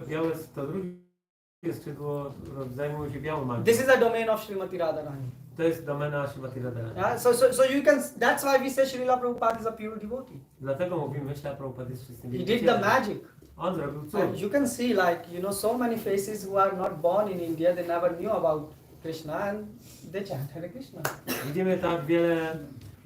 to drugie skrzydło zajmuje się białą magią. This is the domain of Srimati Radharani. To jest domena Srimati Radharani. Yeah, so you can. That's why we say Srila Prabhupada is a pure devotee. Dlatego mówimy, że Prabhupada jest czystym He did wielbicielem. the magic. On zrobił And cud. you can see, like, you know, so many faces who are not born in India, they never knew about Krishna and they chant Hare Krishna. Widzimy tak wiele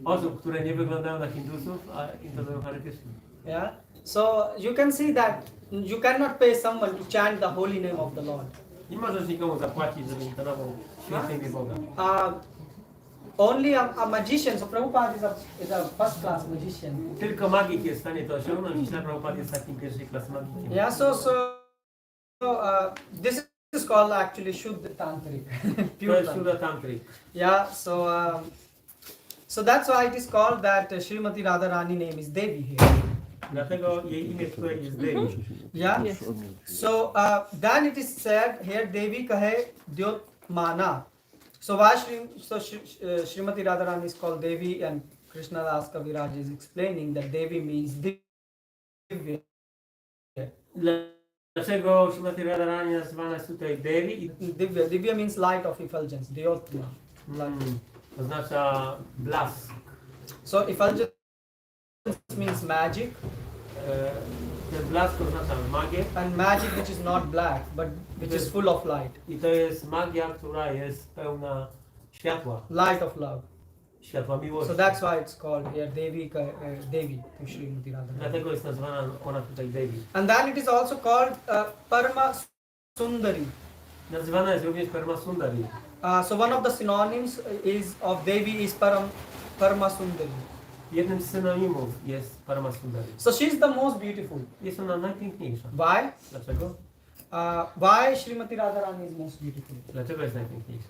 osób, które nie wyglądają na Hindusów, a intonują Hare Krishna. Yeah. So you can see that you cannot pay someone to chant the holy name of the Lord. Nie możesz nikomu zapłacić, żeby intonował święte imię Boga. Only a magician. So Prabhupada is a first class magician. Tylko magik jest w stanie to osiągnąć i Prabhupada jest takim pierwszej klasy magikiem. Yeah. This is called actually Shuddha Tantric. To Pure jest Tantric. Shuddha Tantrik. Yeah. So that's why it is called that Srimati Radharani name is Devi here. Dlatego jej imię tutaj jest Devi. Yeah. Yes. So then it is said here Devi kahe Dyot Mana. So why Srimati Radharani is called Devi and Krishna Das Kaviraj is explaining that Devi means Divya. Dlaczego Srimati Radharani nazywana jest tutaj Devi? Divya means light of effulgence. Dyotma. Oznacza blask. So effulgence means magic, Ten blask oznacza magię. and magic which is not black but which is full of light. I to jest magia, która jest pełna światła. Light of love. Światła miłości. So that's why it's called here Devi to Srimati Radharani. Dlatego jest nazywana ona tutaj Devi. And then it is also called Parama Sundari. Nazywana jest również Parama Sundari. So one of the synonyms of Devi is Parama Sundari. Jednym z synonimów jest Parama Sundari. So she is the most beautiful. Jest ona najpiękniejsza. Why? Dlaczego? Why Srimati Radharani is most beautiful? Dlaczego jest najpiękniejsza?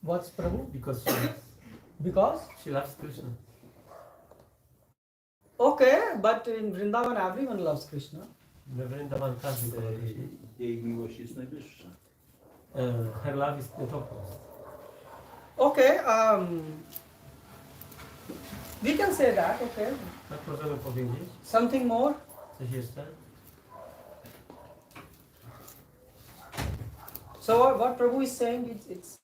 What's Prabhu? Because Because? she loves Krishna. Okay, but in Vrindavan everyone loves Krishna. We Vrindavan każdy kocha Krishna. Jej miłość jest najwyższa. Her love is the topmost. Okay, we can say that, okay. Tak możemy powiedzieć. Something more? Coś jeszcze? So what Prabhu is saying, it's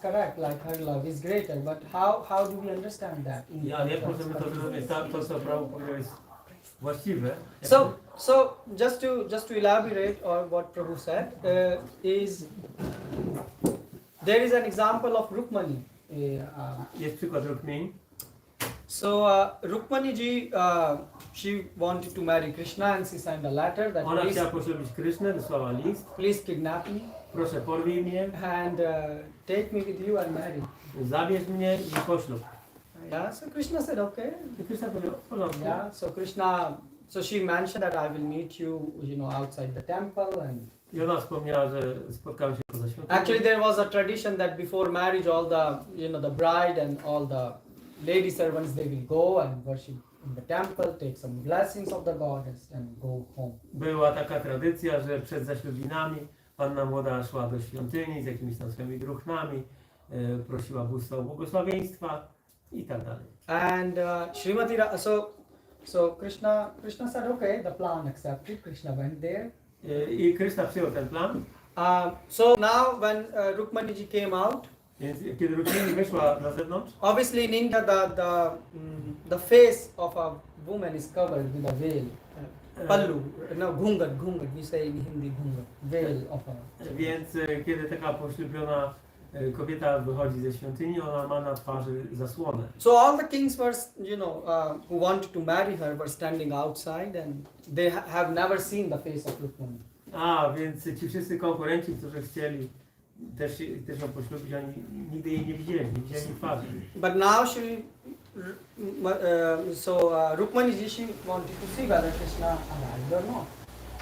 correct, like her love is greater, but how do we understand that? Ja, jak możemy to zrozumieć? To co Prabhu powiedział jest właściwe. So just to elaborate on what Prabhu said, is there is an example of Rukmani. Jest przykład Rukmini. So Rukmani ji, she wanted to marry Krishna and she signed a letter that Ona chciała poślubić Krysznę, wysłała list. please kidnap me Proszę, porwij mnie, and take me with you and marry. zabierz mnie i poślub. Yeah, so Krishna said okay. I Kryszna powiedział, w porządku. Yeah, so Krishna, so she mentioned that I will meet you, outside the temple and I ona wspomniała, że spotkamy się poza świątynią. actually there was a tradition that before marriage all the, the bride and all the lady servants, they will go and worship in the temple, take some blessings of the goddess and go home. Była taka tradycja, że przed zaślubinami panna młoda szła do świątyni z jakimiś tam swoimi druchnami, prosiła bóstwa o błogosławieństwa i tak dalej. And Srimati so Krishna said okay, the plan accepted. Krishna went there. I Kryszna przyjął ten plan. So now when Rukmaniji came out, Więc kiedy Rukmini wyszła na zewnątrz, obviously in India the face of a woman is covered with a veil. Pallu, no, ghungat, we say in Hindi ghungat, veil of a. więc kiedy taka poślubiona kobieta wychodzi ze świątyni, ona ma na twarzy zasłonę. So all the kings were, who wanted to marry her were standing outside and they have never seen the face of Rukmani. Więc ci wszyscy konkurenci, którzy chcieli też ją poślubić, oni nigdy jej nie widzieli twarzy. But now Rukmani she wanted to see whether Krishna arrived or not.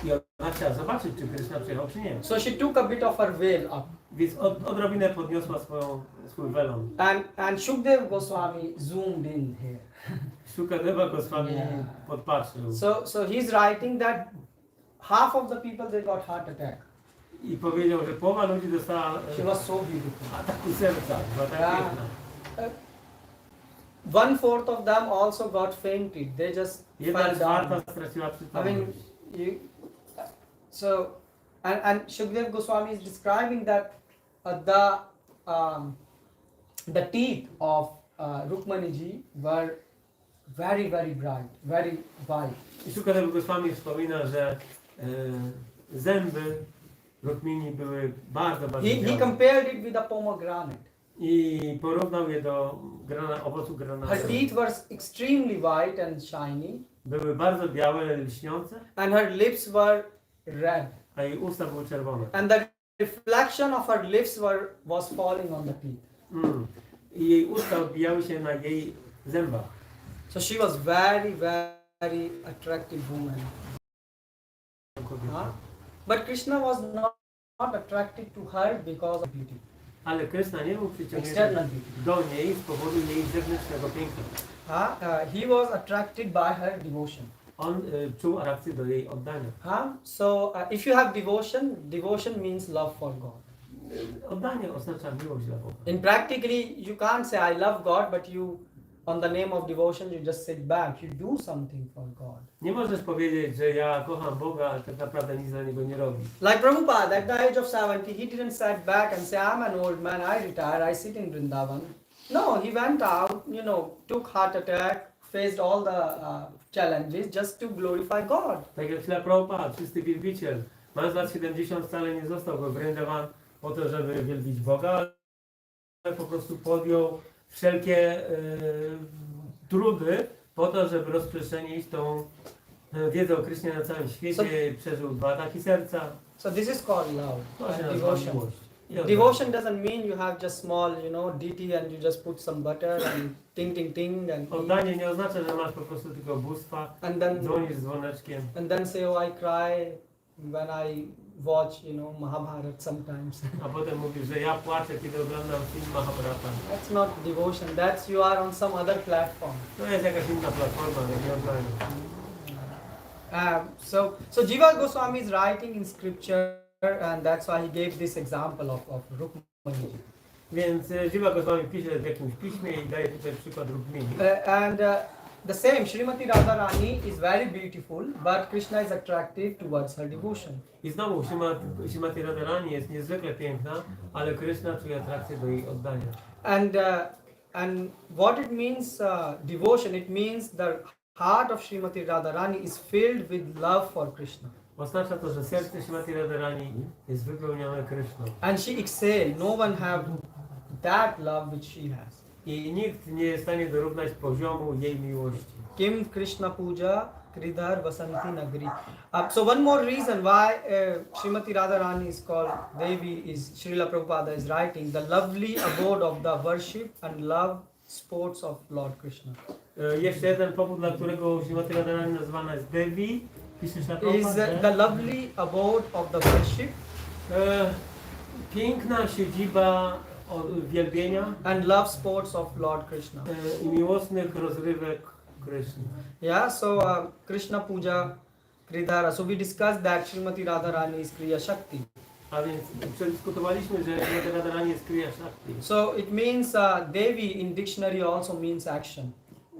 I ona chciała zobaczyć, czy Kryszna przyjechał, czy nie. So she took a bit of her veil up. Więc odrobinę podniosła swój welon. And Shukdev Goswami zoomed in here. Shukadeva Goswami Yeah. podpatrzył. So he's writing that half of the people they got heart attack. I powiedział, że połowa ludzi dostała She was so beautiful. ataku serca. Była tak Yeah. piękna. 1/4 of them also got fainted. They just Jedna fell down. czwarta straciła I przytomność. mean, and Shukdev Goswami is describing that the teeth of Rukmaniji were very, very bright, very white. I Shukadeva Goswami wspomina, że zęby Rukmini były bardzo He białe. compared it with a pomegranate. I porównał je do owocu Her granatu. teeth were extremely white and shiny, Były bardzo białe, lśniące, and her lips were red. a jej usta były czerwone. And the reflection of her lips was falling on the teeth. I jej usta odbijały się na jej zębach. So she was very, very attractive woman. Huh? But Krishna was not attracted to her because of beauty, Ale Kryszna nie był przyciągnięty external beauty. do niej z powodu jej zewnętrznego piękna. He was attracted by her devotion. On czuł atrakcję do jej oddania. So if you have devotion means love for God. Oddanie oznacza miłość dla Boga. In practically, you can't say I love God, but on the name of devotion, you just sit back. You do something for God. Nie możesz powiedzieć, że ja kocham Boga, ale tak naprawdę nic dla Niego nie robisz. Like Prabhupada, at the age of 70, he didn't sit back and say, I'm an old man, I retire, I sit in Vrindavan. No, he went out, took heart attack, faced all the challenges just to glorify God. Tak jak Śla Prabhupada, czysty wielbiciel, mając lat 70 wcale nie został go Vrindavan po to, żeby wielbić Boga, ale po prostu podjął wszelkie trudy po to, żeby rozprzestrzenić tą wiedzę o Krysznie na całym świecie. Przeżył 2 ataki serca. So this is called love To się and nazywa devotion. miłość. Devotion doesn't mean you have just small, deity and you just put some butter and ting ting ting and eat. Oddanie nie oznacza, że masz po prostu tylko bóstwa, And then dzwonisz z dzwoneczkiem. say, oh, I cry when I watch, Mahabharat sometimes. A potem mówisz, że ja płaczę, kiedy oglądam film Mahabharata. That's not devotion. That's you are on some other platform. To jest jakaś inna platforma, ale nie oddanie. So Jiva Goswami is writing in scripture, and that's why he gave this example of Rukmani. Więc Jiva Goswami pisze w jakimś piśmie i daje tutaj przykład Rukmini. The same Srimati Radharani is very beautiful, but Krishna is attractive towards her devotion. I znowu Śrimati Radharani jest niezwykle piękna, ale Kryszna czuje atrakcję do jej oddania. And what it means devotion? It means the heart of Srimati Radharani is filled with love for Krishna. Oznacza to, że serce Śrimati Radharani jest wypełnione Kryszną. And she excelled. No one have that love which she has. I nikt nie jest w stanie dorównać poziomu jej miłości. Kim Krishna Puja Kridhar Vasanti Nagari. So one more reason why Srimati Radharani is called Devi is Srila Prabhupada is writing the lovely abode of the worship and love sports of Lord Krishna. Jeszcze jeden powód, dla którego Śrimati Radharani nazywana jest Devi, piszesz na Is the lovely abode of the worship piękna siedziba wielbienia and love sports of Lord Krishna. I miłosnych rozrywek Kryszny. Yeah, so Krishna Puja Kridhara. So we discussed that Srimati Radharani is Kriya Shakti. A więc przedyskutowaliśmy, że Śrimati Radharani jest Kriya Shakti. So it means Devi in dictionary also means action.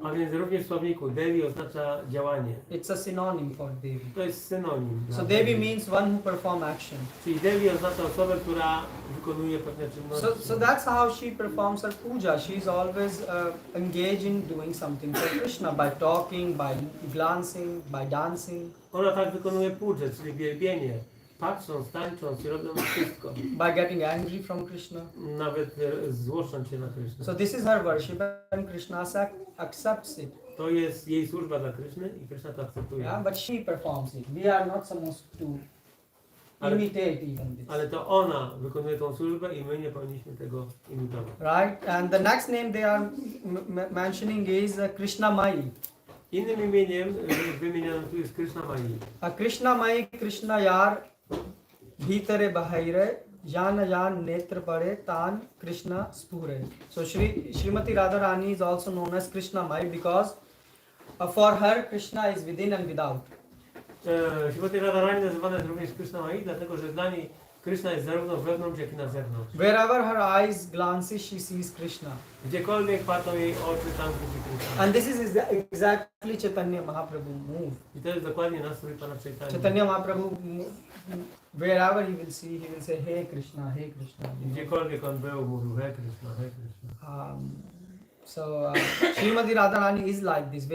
A więc również w słowniku Devi oznacza działanie. It's a synonym for Devi. To jest synonim. So Devi means one who perform action. Czyli Devi oznacza osobę, która wykonuje pewne czynności. So that's how she performs her puja. She's always engaged in doing something for Krishna by talking, by glancing, by dancing, Ona tak wykonuje puję, czyli wielbienie. Patrząc, tańcząc i robiąc wszystko. by getting angry from Krishna. Nawet złoszcząc się na Krysznę. So this is her worship and Krishna accepts it. To jest jej służba dla Kryszny i Kryszna to akceptuje. Yeah, but she performs it. We are not supposed to imitate even this. Ale to ona wykonuje tą służbę i my nie powinniśmy tego imitować. Right? And the next name they are mentioning is Krishna Mai. Innym imieniem wymienionym tu jest Krishna Mai. Krishna Mai, Krishna Yar, Bhitare Bahaire, Jan Jan Netra Pare, Tan Krishna Spure. So Srimati Radharani is also known as Krishna Mai because for her Krishna is within and without. Śrimati Radharani nazywana jest również Krishna Mai, dlatego że dla niej Krishna jest zarówno wewnątrz, jak i na zewnątrz. Wherever her eyes glances, she sees Krishna. Gdziekolwiek patrzą jej oczy, tam widzi Krishna. And this is exactly Chaitanya Mahaprabhu move. I to jest dokładnie nastrój Pana Chaitanya. Chaitanya Mahaprabhu, wherever he will see, he will say, Hey Krishna, Hey Krishna. Gdziekolwiek on był, mówił He Krishna, He Krishna. So Srimati Radharani is like this.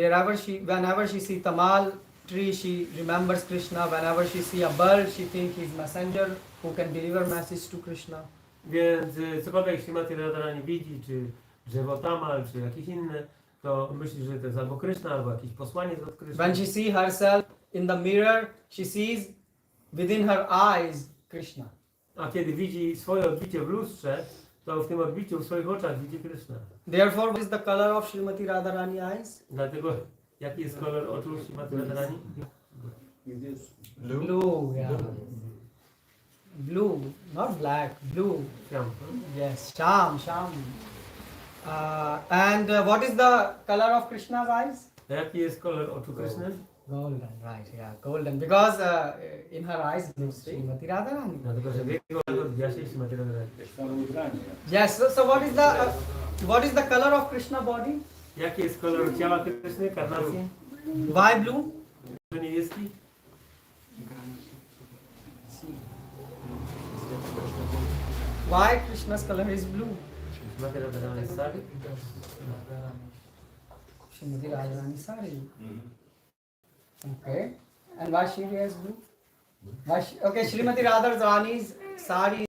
Whenever she see tamal tree, she remembers Krishna. Whenever she see a bird, she thinks he's messenger who can deliver message to Krishna. Więc cokolwiek Śrimati Radharani widzi, czy drzewo tamal, czy jakieś inne, to myśli, że to jest albo Krishna, albo jakiś posłaniec od Krishna. When she see herself in the mirror, she sees within her eyes Krishna. A kiedy widzi swoje odbicie w lustrze, to w tym odbiciu, w swoich oczach widzi Krishna. Therefore, what is the color of Srimati Radharani eyes? Dlatego, jaki jest kolor oczu Śrimati Radharani? Blue, yeah. Blue, not black, blue. Siam. Yes, Sham. And what is the color of Krishna's eyes? A jaki jest kolor oczu Krishny? Golden, right, yeah, golden. Because in her eyes lives Srimati Radharani. Dlatego, że w jego oczach odbija się Śrimati Radharani. Yes, so what is the color of Krishna body? Jaki jest kolor ciała Krishny, karnacji? Why blue? Niebieski? Why Krishna's color is blue? Śrimati Radharani jest sari? Srimati Radharani sari. Okay. And why she wears blue? Okay, Srimati Radharani's sari is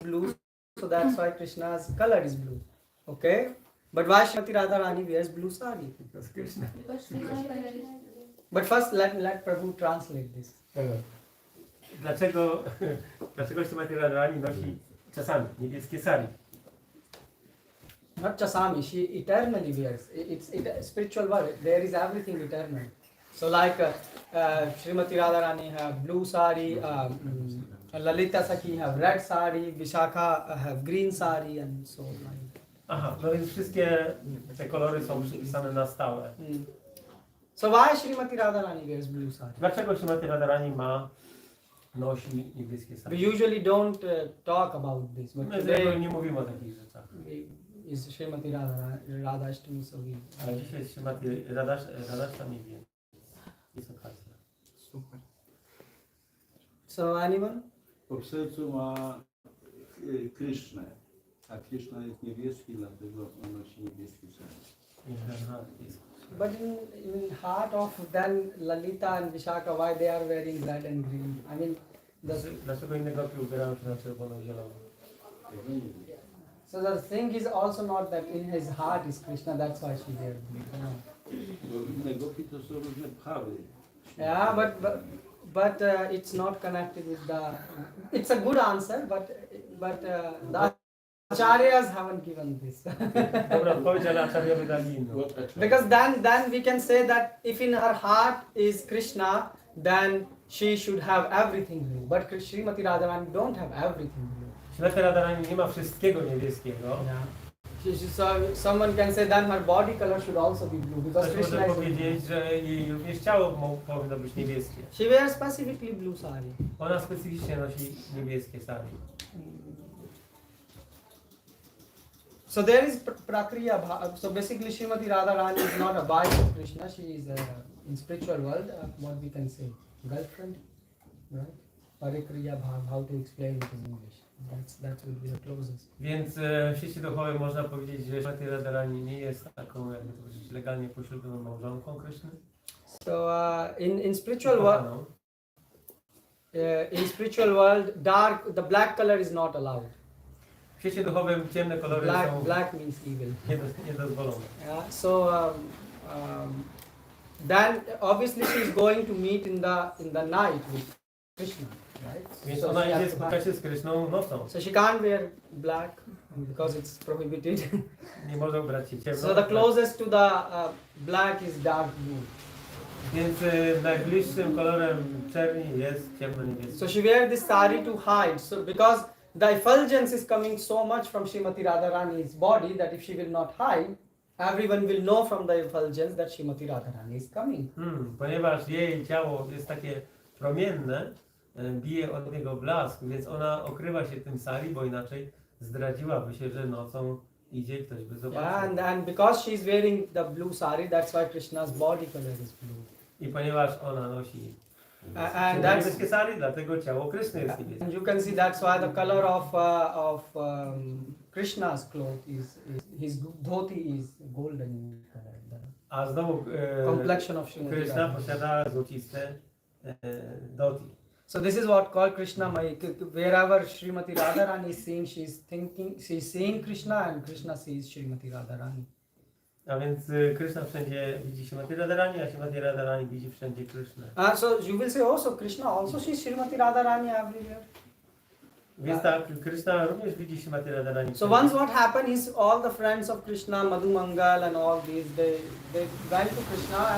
blue, so that's why Krishna's color is blue. Okay? But why Srimati Radharani wears blue sari? Because Krishna. But first let Prabhu translate this. Dlaczego Śrimati Radharani nosi czasami niebieskie sari? Not Chasami, she eternally wears. It's spiritual world. There is everything eternal. So like Srimati Radharani have blue sari, Lalita Sakhi have red sari, Vishakha have green sari and so on. Aha, no więc wszystkie te kolory są przypisane na stałe. So why Srimati Radharani wears blue sari? Dlaczego Śrimati Radharani nosi niebieskie We sari? usually don't talk about this, but My z reguły today nie mówimy o takich rzeczach. is Srimati Radhasthami, so we... Ale dzisiaj jest Śrimati Radhasthami, więc jest okazja. Super. So anyone? Po sercu ma Krishnę, a Krishna jest niebieski, dlatego on nosi niebieski sari. Jest But in heart of then Lalita and Vishaka, why they are wearing red and green? I mean, Dlaczego inne gopi ubierają się na czerwono i zielono? so the thing is also not that in his heart is Krishna, that's why she wears blue. No. Bo inne gopi to są różne pchawy. Yeah, but it's not connected with the. It's a good answer, but the acharyas haven't given this. Dobra odpowiedź, ale acharyowie dali inną. Because then we can say that if in her heart is Krishna, then she should have everything blue. But Srimati Radharani don't have everything blue. Śmierć Radharani nie ma wszystkiego niebieskiego. Yeah. So someone can say then her body color should also be blue because Ktoś może Krishna is. powiedzieć, że jej również ciało powinno być niebieskie. She wears specifically blue sari. Ona specyficznie nosi niebieskie sari. So there is prakriya. So basically, Srimati Radharani is not a wife of Krishna. She is in spiritual world. What we can say, girlfriend, right? Parikriya bhav. How to explain it in English? That will be the closest. Więc w sieci duchowej można powiedzieć, że Srimati Radharani nie jest taką, jakby to powiedzieć, legalnie poślubioną małżonką Kryszny. So in spiritual world, the black color is not allowed. W świecie duchowym ciemne kolory są Black means evil. niedozwolone. Yeah. So then obviously she is going to meet in the night with Krishna, right? Więc So ona she has idzie to spotkać się z Kryszną nocą. So she can't wear black because it's prohibited. Nie może ubrać się ciemno. So the closest to the black is dark blue. Więc najbliższym kolorem czerni jest ciemno-niebieski. So she wear this sari to hide. So because the effulgence is coming so much from Srimati Radharani's body that if she will not hide, everyone will know from the effulgence that Srimati Radharani is coming. Ponieważ jej ciało jest takie promienne, bije od niego blask, więc ona okrywa się tym sari, bo inaczej zdradziłaby się, że nocą idzie i ktoś by zobaczył. Yeah, and because she is wearing the blue sari, that's why Krishna's body color is blue. I ponieważ ona nosi And that's niebieskie sari, dlatego ciało Kryszny jest niebieskie. and you can see that's why the color of Krishna's cloth is his dhoti is golden color. A znowu Complexion of Srimati Kryszna Radharani. posiada złociste dhoti. So this is what called Krishna Mai. Wherever Srimati Radharani is seen, she's seeing Krishna and Krishna sees Srimati Radharani. A więc Kryszna wszędzie widzi Srimati Radharani, a Srimati Radharani widzi wszędzie Krysznę. So you will say, oh, so Krishna also sees Srimati Radharani everywhere. Więc tak, Kryszna również widzi Srimati Radharani. So once what happened is all the friends of Krishna, Madhu Mangal and all these, they went to Krishna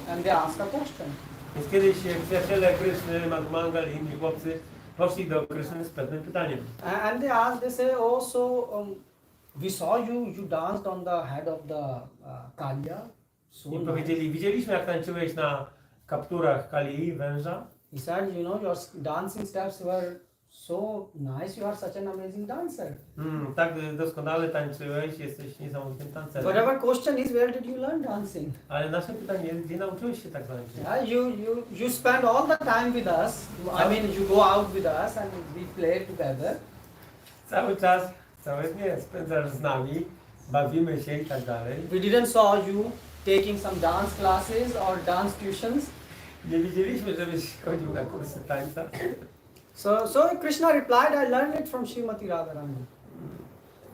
and they asked a question. Więc kiedyś przyjaciele Kryszny, Madhumangal i inni chłopcy poszli do Kryszny z pewnym pytaniem. And they asked, they say, oh, so we saw you danced on the head of the Kalya. So I nice. powiedzieli, widzieliśmy jak tańczyłeś na kapturach Kalii, węża. He said, you know, your dancing steps were so nice, you are such an amazing dancer. Tak doskonale tańczyłeś, jesteś niesamowitym tancerem. But our question is, where did you learn dancing? Ale nasze pytanie jest, gdzie nauczyłeś się tak tańczyć? Yeah, you spend all the time with us. I mean, you go out with us and we play together. Cały czas, całe dnie spędzasz z nami, bawimy się i tak dalej. We didn't saw you taking some dance classes or dance tuitions. Nie widzieliśmy, żebyś chodził na kursy tańca. So Krishna replied, I learned it from Srimati Radharani.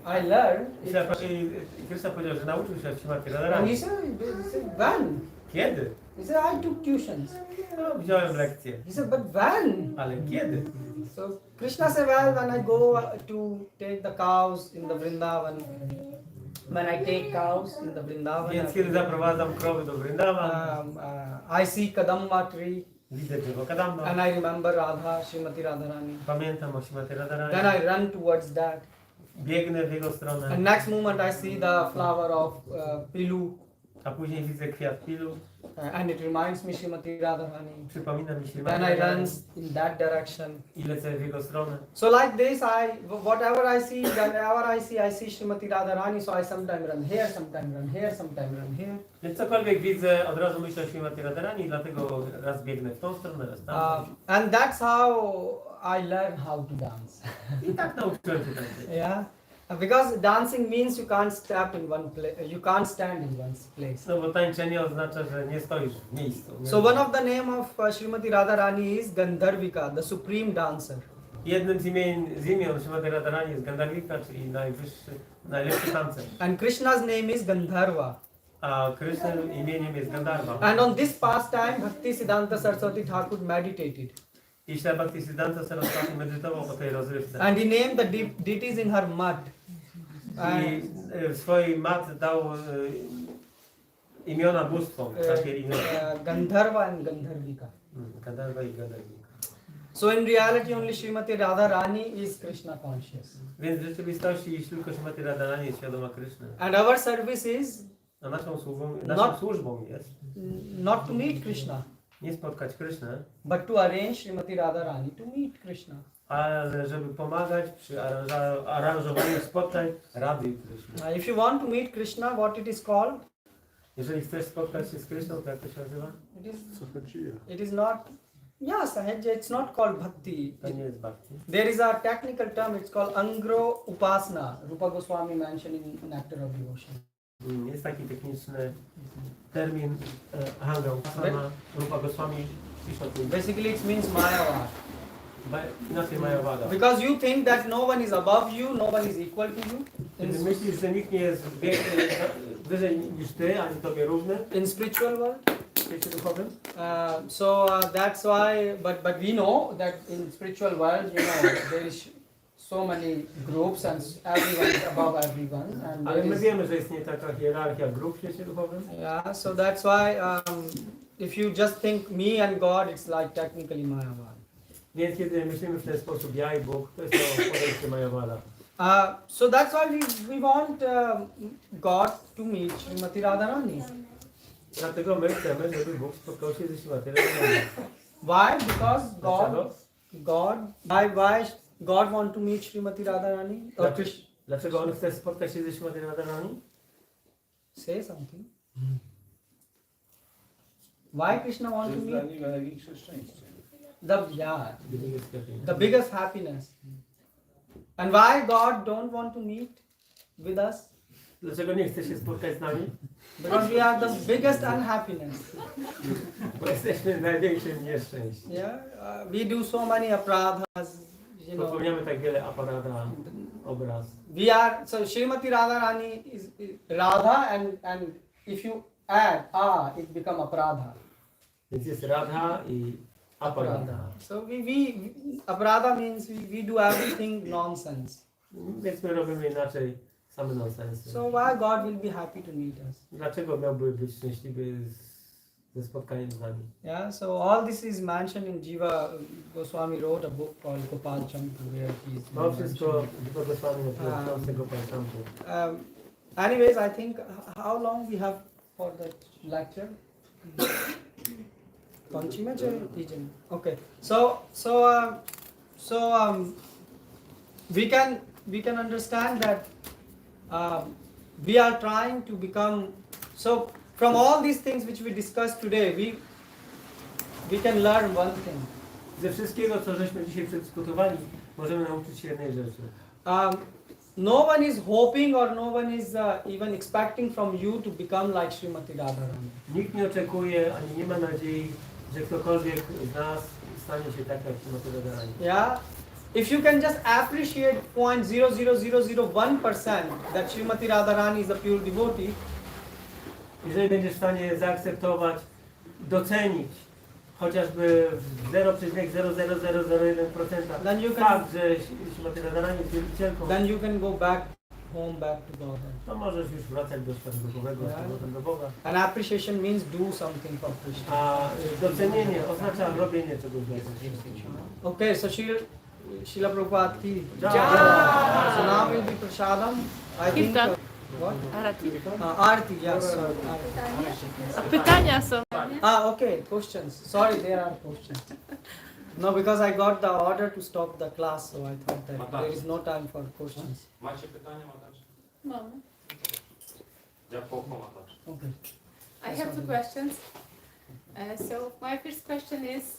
I learned it. I Kryszna powiedział, że nauczył się od Srimati And Radharani. he said, when? Kiedy? He said, I took tuitions. No, wziąłem lekcję. He said, but when? Ale kiedy? So Krishna said, well, when I go to take the cows in the Vrindavan, when I take cows in the Vrindavan, Więc kiedy zaprowadzam krowy do Vrindavan, I see Kadamba tree widzę drzewo kadamba, and I remember Radha, Srimati Radharani. pamiętam o Srimati Then Radharani, I run towards that. biegnę w jego stronę, And next moment I see the flower of Pilu a później widzę kwiat pilu, and it reminds me Srimati Radharani. przypomina mi Srimati Then I run Radharani in that direction. i lecę w jego stronę. So like this, whatever I see, whenever I see Srimati Radharani, so I sometimes run here, sometimes run here, sometimes run here. Więc cokolwiek widzę, od razu myślę o Srimati Radharani, dlatego raz biegnę w tą stronę, raz tam. And that's how I learned how to dance. I tak nauczyłem się tańczyć. Yeah. Because dancing means you can't step in one place, you can't stand in one place. No bo tańczenie oznacza, że nie stoisz w miejscu. Nie? So one of the name of Srimati Radharani is Gandharvika, the supreme dancer. Jednym z imion Śrimati Radharani jest Gandharvika, czyli najlepszy tancerz. And Krishna's name is Gandharva. A Krishna imieniem jest Gandharva. And on this pastime, Bhakti Siddhanta Saraswati Thakur meditated. I Śla Bhaktisiddhanta Saraswati medytował o tej rozrywce. And he named the deities in her mud. I w swojej mat dał imiona bóstwom, takie imiona. Gandharva and Gandharvika. Gandharva i Gandharvika. So in reality only Srimati Radharani is Krishna conscious. Więc w rzeczywistości, jeśli tylko Śrimati Radharani jest świadoma Kryszny, And our service is a naszą służbą jest not to meet Krishna, nie spotkać Krysznę, but to arrange Srimati Radharani to meet Krishna. ale żeby pomagać przy aranżowaniu spotkań Radhy Kryszny. If you want to meet Krishna, what it is called? Jeżeli chcesz spotkać się z Kryszną, to jak to się nazywa? It is not. Yes, it's not called bhakti. To nie jest bhakti. There is a technical term. It's called angro upasana. Rupa Goswami mentioned in Nectar of Devotion. Jest taki techniczny termin Hanga Upasana, Rupa Goswami pisze o tym. Basically, it means Mayavad. Inaczej Mayavada. Because you think that no one is above you, no one is equal to you. Kiedy myślisz, że nikt nie jest wyżej niż ty, ani tobie równy In spiritual world. w świecie duchowym, That's why. But we know that in spiritual world, there is so many groups and everyone is above everyone. And ale there my is- wiemy, że istnieje taka hierarchia grup w świecie duchowym. Yeah, so that's why if you just think me and God, it's like technically Mayavad. Więc kiedy myślimy w ten sposób, ja i Bóg, to jest to podejście Mayavada. So that's why we want God to meet Srimati Radharani. Dlatego my chcemy, żeby Bóg spotkał się ze Śrimati Radharani. Why? Because Dlaczego? why God want to meet Srimati Radharani? Or Dlaczego on chce spotkać się ze Śrimati Radharani? say something. Why Krishna To want to jest dla meet? niego największe szczęście. The biggest happiness. And why God don't want to meet with us? Dlaczego nie chce się spotkać z nami? Because we are the biggest unhappiness. Bo jesteśmy największym nieszczęściem. Yeah, we do so many apradhas. Popełniamy tak wiele aparata, obraz. We are so Srimati Radharani is Radha, and if you add it become apradha. Więc jest Radha i aparata. So we apradha means we do everything nonsense. Więc my robimy inaczej same nonsensy. So why God will be happy to meet us? Dlaczego miałby być szczęśliwy ze spotkaniem z nami? Yeah. So all this is mentioned in Jiva Goswami wrote a book called Gopal Champu where he is. To wszystko Błogosławię napisał tego Państwa. Anyways, I think how long we have for the lecture? Končíme, že týden? Okay. We can understand that we are trying to become. So from all these things which we discussed today, we can learn one thing. Ze wszystkiego, co żeśmy dzisiaj przedyskutowali, możemy nauczyć się jednej rzeczy. No one is hoping or no one is even expecting from you to become like Srimati Radharani. Nikt nie oczekuje, ani nie ma nadziei, że ktokolwiek z nas stanie się tak jak Śrimati Radharani. Yeah. If you can just appreciate 0.00001% that Srimati Radharani is a pure devotee, Jeżeli będziesz w stanie zaakceptować, docenić chociażby w 0,00001% Then you can- fakt, że Śrimati Radharani jest wielbicielką, then you can go back home, back to God. to możesz już wracać do świata duchowego, z powrotem do Boga. And appreciation means do something for Krishna. A docenienie oznacza robienie czegoś dla Krishna. Okay, so Srila Prabhupada ki. Jai. So now will be prasadam. I think. Kirtan. What? Arati. Arti, yes. Sorry. Arti. A pytania są. Okay, questions. Sorry, there are questions. No, because I got the order to stop the class, so I thought that there is no time for questions. Macie pytania, Matasz? Mamy. Ja Matasz. Okay. I have two questions. So my first question is,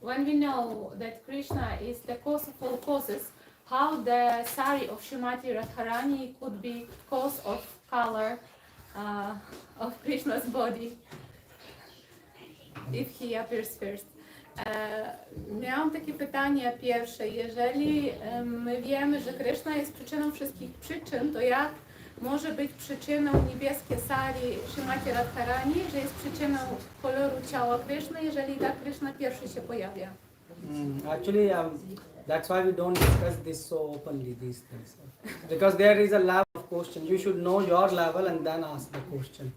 when we know that Krishna is the cause of all causes, how the sari of Srimati Radharani could be cause of color of Krishna's body if he appears first. Miałam takie pytanie pierwsze. Jeżeli my wiemy, że Krishna jest przyczyną wszystkich przyczyn, to jak może być przyczyną niebieskie sari Srimati Radharani, że jest przyczyną koloru ciała Krishna, jeżeli tak Krishna pierwszy się pojawia? Actually, that's why we don't discuss this so openly, these things. Because there is a level of question. You should know your level and then ask the question.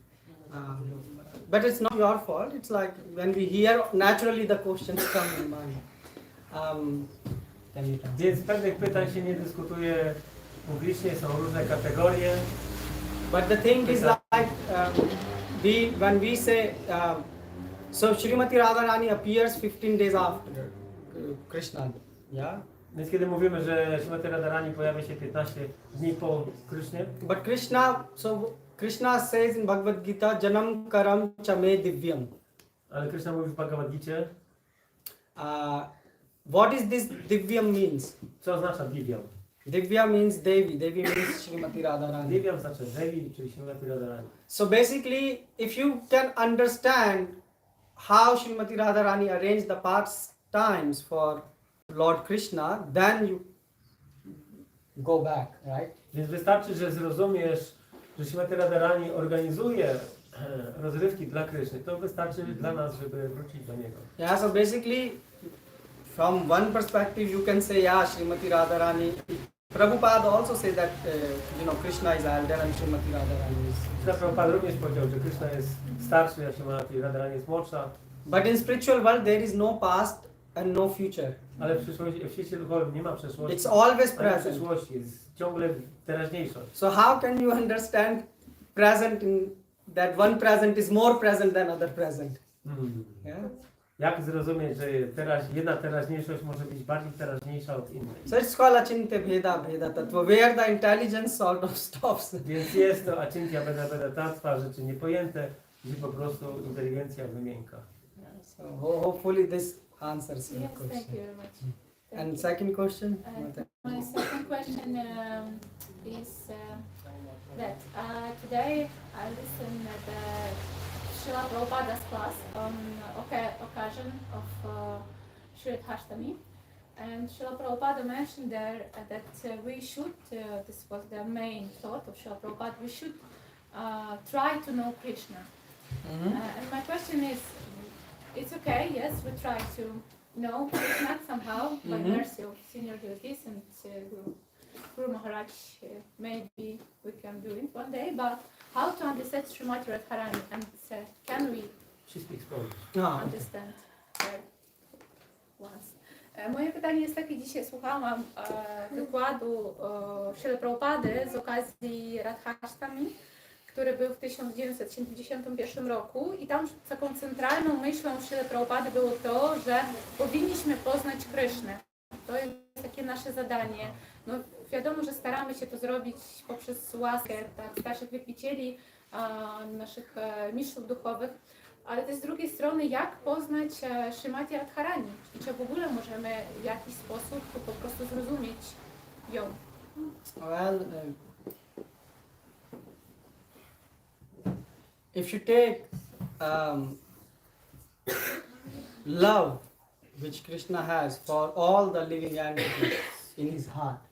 But it's not your fault. It's like when we hear, naturally the questions come in mind. Can you tell? Więc pewnych pytań się nie dyskutuje publicznie, są różne kategorie. But the thing is like, when we say, so Srimati Radharani appears 15 days after Krishna, yeah? Więc kiedy mówimy, że Srimati Radharani pojawia się 15 dni po Krysznie, But Krishna says in Bhagavad Gita, Janam Karam Chame Divyam. ale Kryszna mówi w Bhagavad Gicie, What is this Divyam means? co oznacza Divyam? Divya means Devi. Devi means Srimati Radharani. Divyam znaczy Devi, czyli Srimati Radharani. So basically, if you can understand how Srimati Radharani arranged the pastimes for Lord Krishna, then you go back, right? Więc wystarczy, że zrozumiesz, że Srimati Radharani organizuje rozrywki dla Kryszny, to wystarczy dla nas, żeby wrócić do niego. Yeah, so basically, from one perspective, you can say, yeah, Srimati Radharani. Prabhupada also say that, Krishna is elder and Srimati Radharani is. Prabhupada również powiedział, że Kryszna jest starszy, a Srimati Radharani jest młodsza. But in spiritual world, there is no past and no future. Ale w świecie duchowym nie ma przeszłości. It's always Nie ma present. przeszłości, jest ciągle teraźniejszość. So how can you understand present in that one present is more present than other present? Yeah. Jak zrozumieć, że jedna teraźniejszość może być bardziej teraźniejsza od innej? So it's called achintya bheda tattva, where the intelligence sort of stops. Więc jest to achintya bheda tattva, rzeczy niepojęte, gdzie po prostu inteligencja wymienka. So hopefully this answers your Yes, thank question. you very much. And second question? My second question is that today I listened to the Srila Prabhupada's class on occasion of Radhasthami, and Srila Prabhupada mentioned there that we should, this was the main thought of Srila Prabhupada, we should try to know Krishna. And my question is, it's okay, yes, we try to know Krishna somehow by mercy of senior devotees and Guru Maharaj, maybe we can do it one day, but how to understand Srimati Radharani and can we She speaks Polish. understand her once? Moje pytanie jest takie, dzisiaj słuchałam wykładu Srila Prabhupady z okazji Radhasthami, który był w 1971 roku i tam taką centralną myślą Srila Prabhupady było to, że powinniśmy poznać Krysznę. To jest takie nasze zadanie. No, wiadomo, że staramy się to zrobić poprzez łaskę starszych wielbicieli, naszych mistrzów duchowych, ale też z drugiej strony, jak poznać Srimati Radharani i czy w ogóle możemy w jakiś sposób po prostu zrozumieć ją. Well, if you take love which Krishna has for all the living entities in his heart,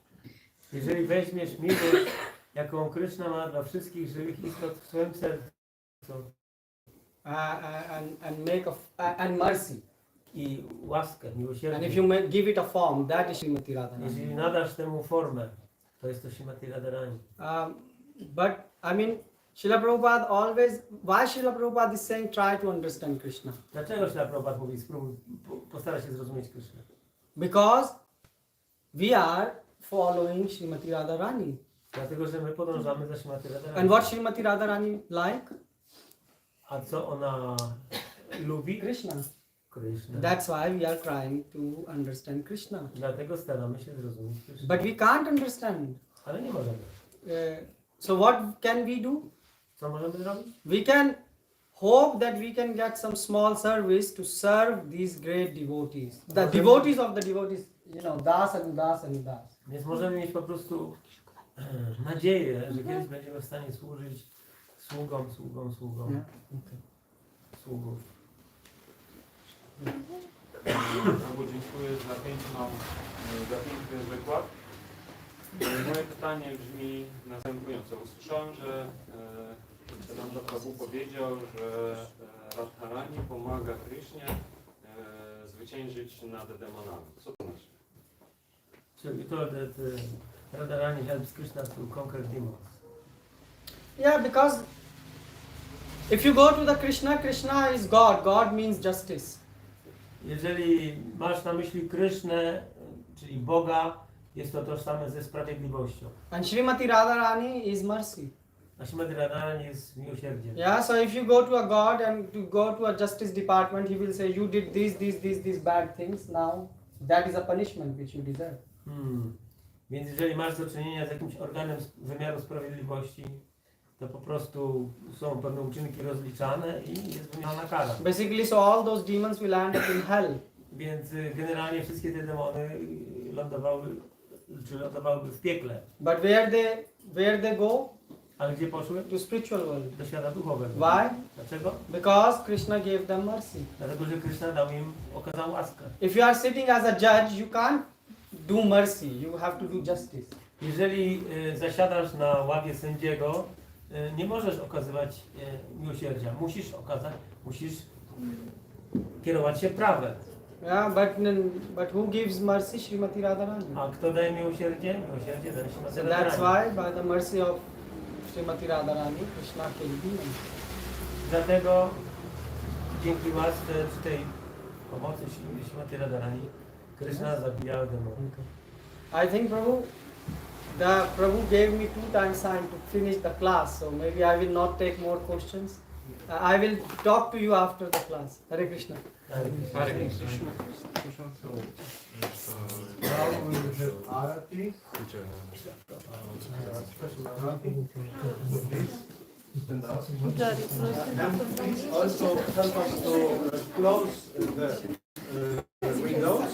Jeżeli weźmiesz miłość, jaką Kryszna ma dla wszystkich żywych istot w swoim sercu and mercy, i łaskę, and if miłosierdzie, you give it a form, that is Srimati Radharani. jeżeli nadasz temu formę, to jest to Srimati Radharani. But I mean, Srila Prabhupada always, why Srila Prabhupada is saying try to understand Krishna? Dlaczego Srila Prabhupada mówi, postara się zrozumieć Krysznę? Because we are following Srimati Radharani. Dlatego, że my podążamy za Srimati Radharani. And what Srimati Radharani like? A co ona lubi? Krishna. Krysznę. That's why we are trying to understand Krishna. Dlatego staramy się zrozumieć Krysznę. But we can't understand. Ale nie możemy. So what can we do? Co możemy zrobić? We can hope that we can get some small service to serve these great devotees. The devotees of the devotees you know, das and das and das. Więc możemy mieć po prostu nadzieję, że kiedyś będziemy w stanie służyć sługom sługów. Prabhu, dziękuję za piękny wykład. Moje pytanie brzmi następująco. Usłyszałem, że Nityananda Prabhu powiedział, że Radharani pomaga Krysznie zwyciężyć nad demonami. Co to znaczy? So you told that Radharani helps Krishna to conquer demons. Yeah, because if you go to the Krishna, Krishna is God. God means justice. Jeżeli masz na myśli Krysznę, czyli Boga, jest to tożsame ze sprawiedliwością. And Srimati Radharani is mercy. A Śrimati Radharani jest miłosierdziem. Yeah, so if you go to a God and to go to a justice department, he will say you did these bad things. Now that is a punishment which you deserve. Więc jeżeli masz do czynienia z jakimś organem wymiaru sprawiedliwości, to po prostu są pewne uczynki rozliczane i jest wymierzona kara. Basically, so all those demons will end up in hell. Więc generalnie wszystkie te demony lądowałyby w piekle. But where they go? Ale gdzie poszły? To spiritual world. Do świata duchowego. Why? Dlaczego? Because Krishna gave them mercy. Dlatego, że Krishna okazał łaskę. If you are sitting as a judge, you can't do mercy. You have to do justice. Jeżeli zasiadasz na ławie sędziego, nie możesz okazywać miłosierdzia. Musisz kierować się prawem. Yeah, but who gives mercy? Srimati Radharani. A kto daje miłosierdzie? Miłosierdzie daje się So that's why, by the mercy of Srimati Radharani, Krishna killed demons. Dlatego dzięki łasce czy tej pomocy Śrimati Radharani Krishna zabijał demony. I think Prabhu gave me 2 times time to finish the class, so maybe I will not take more questions. I will talk to you after the class. Hare Krishna. Hare Krishna. Now we will have Arati. Please stand up. Jari, proszę. And please also help us to close the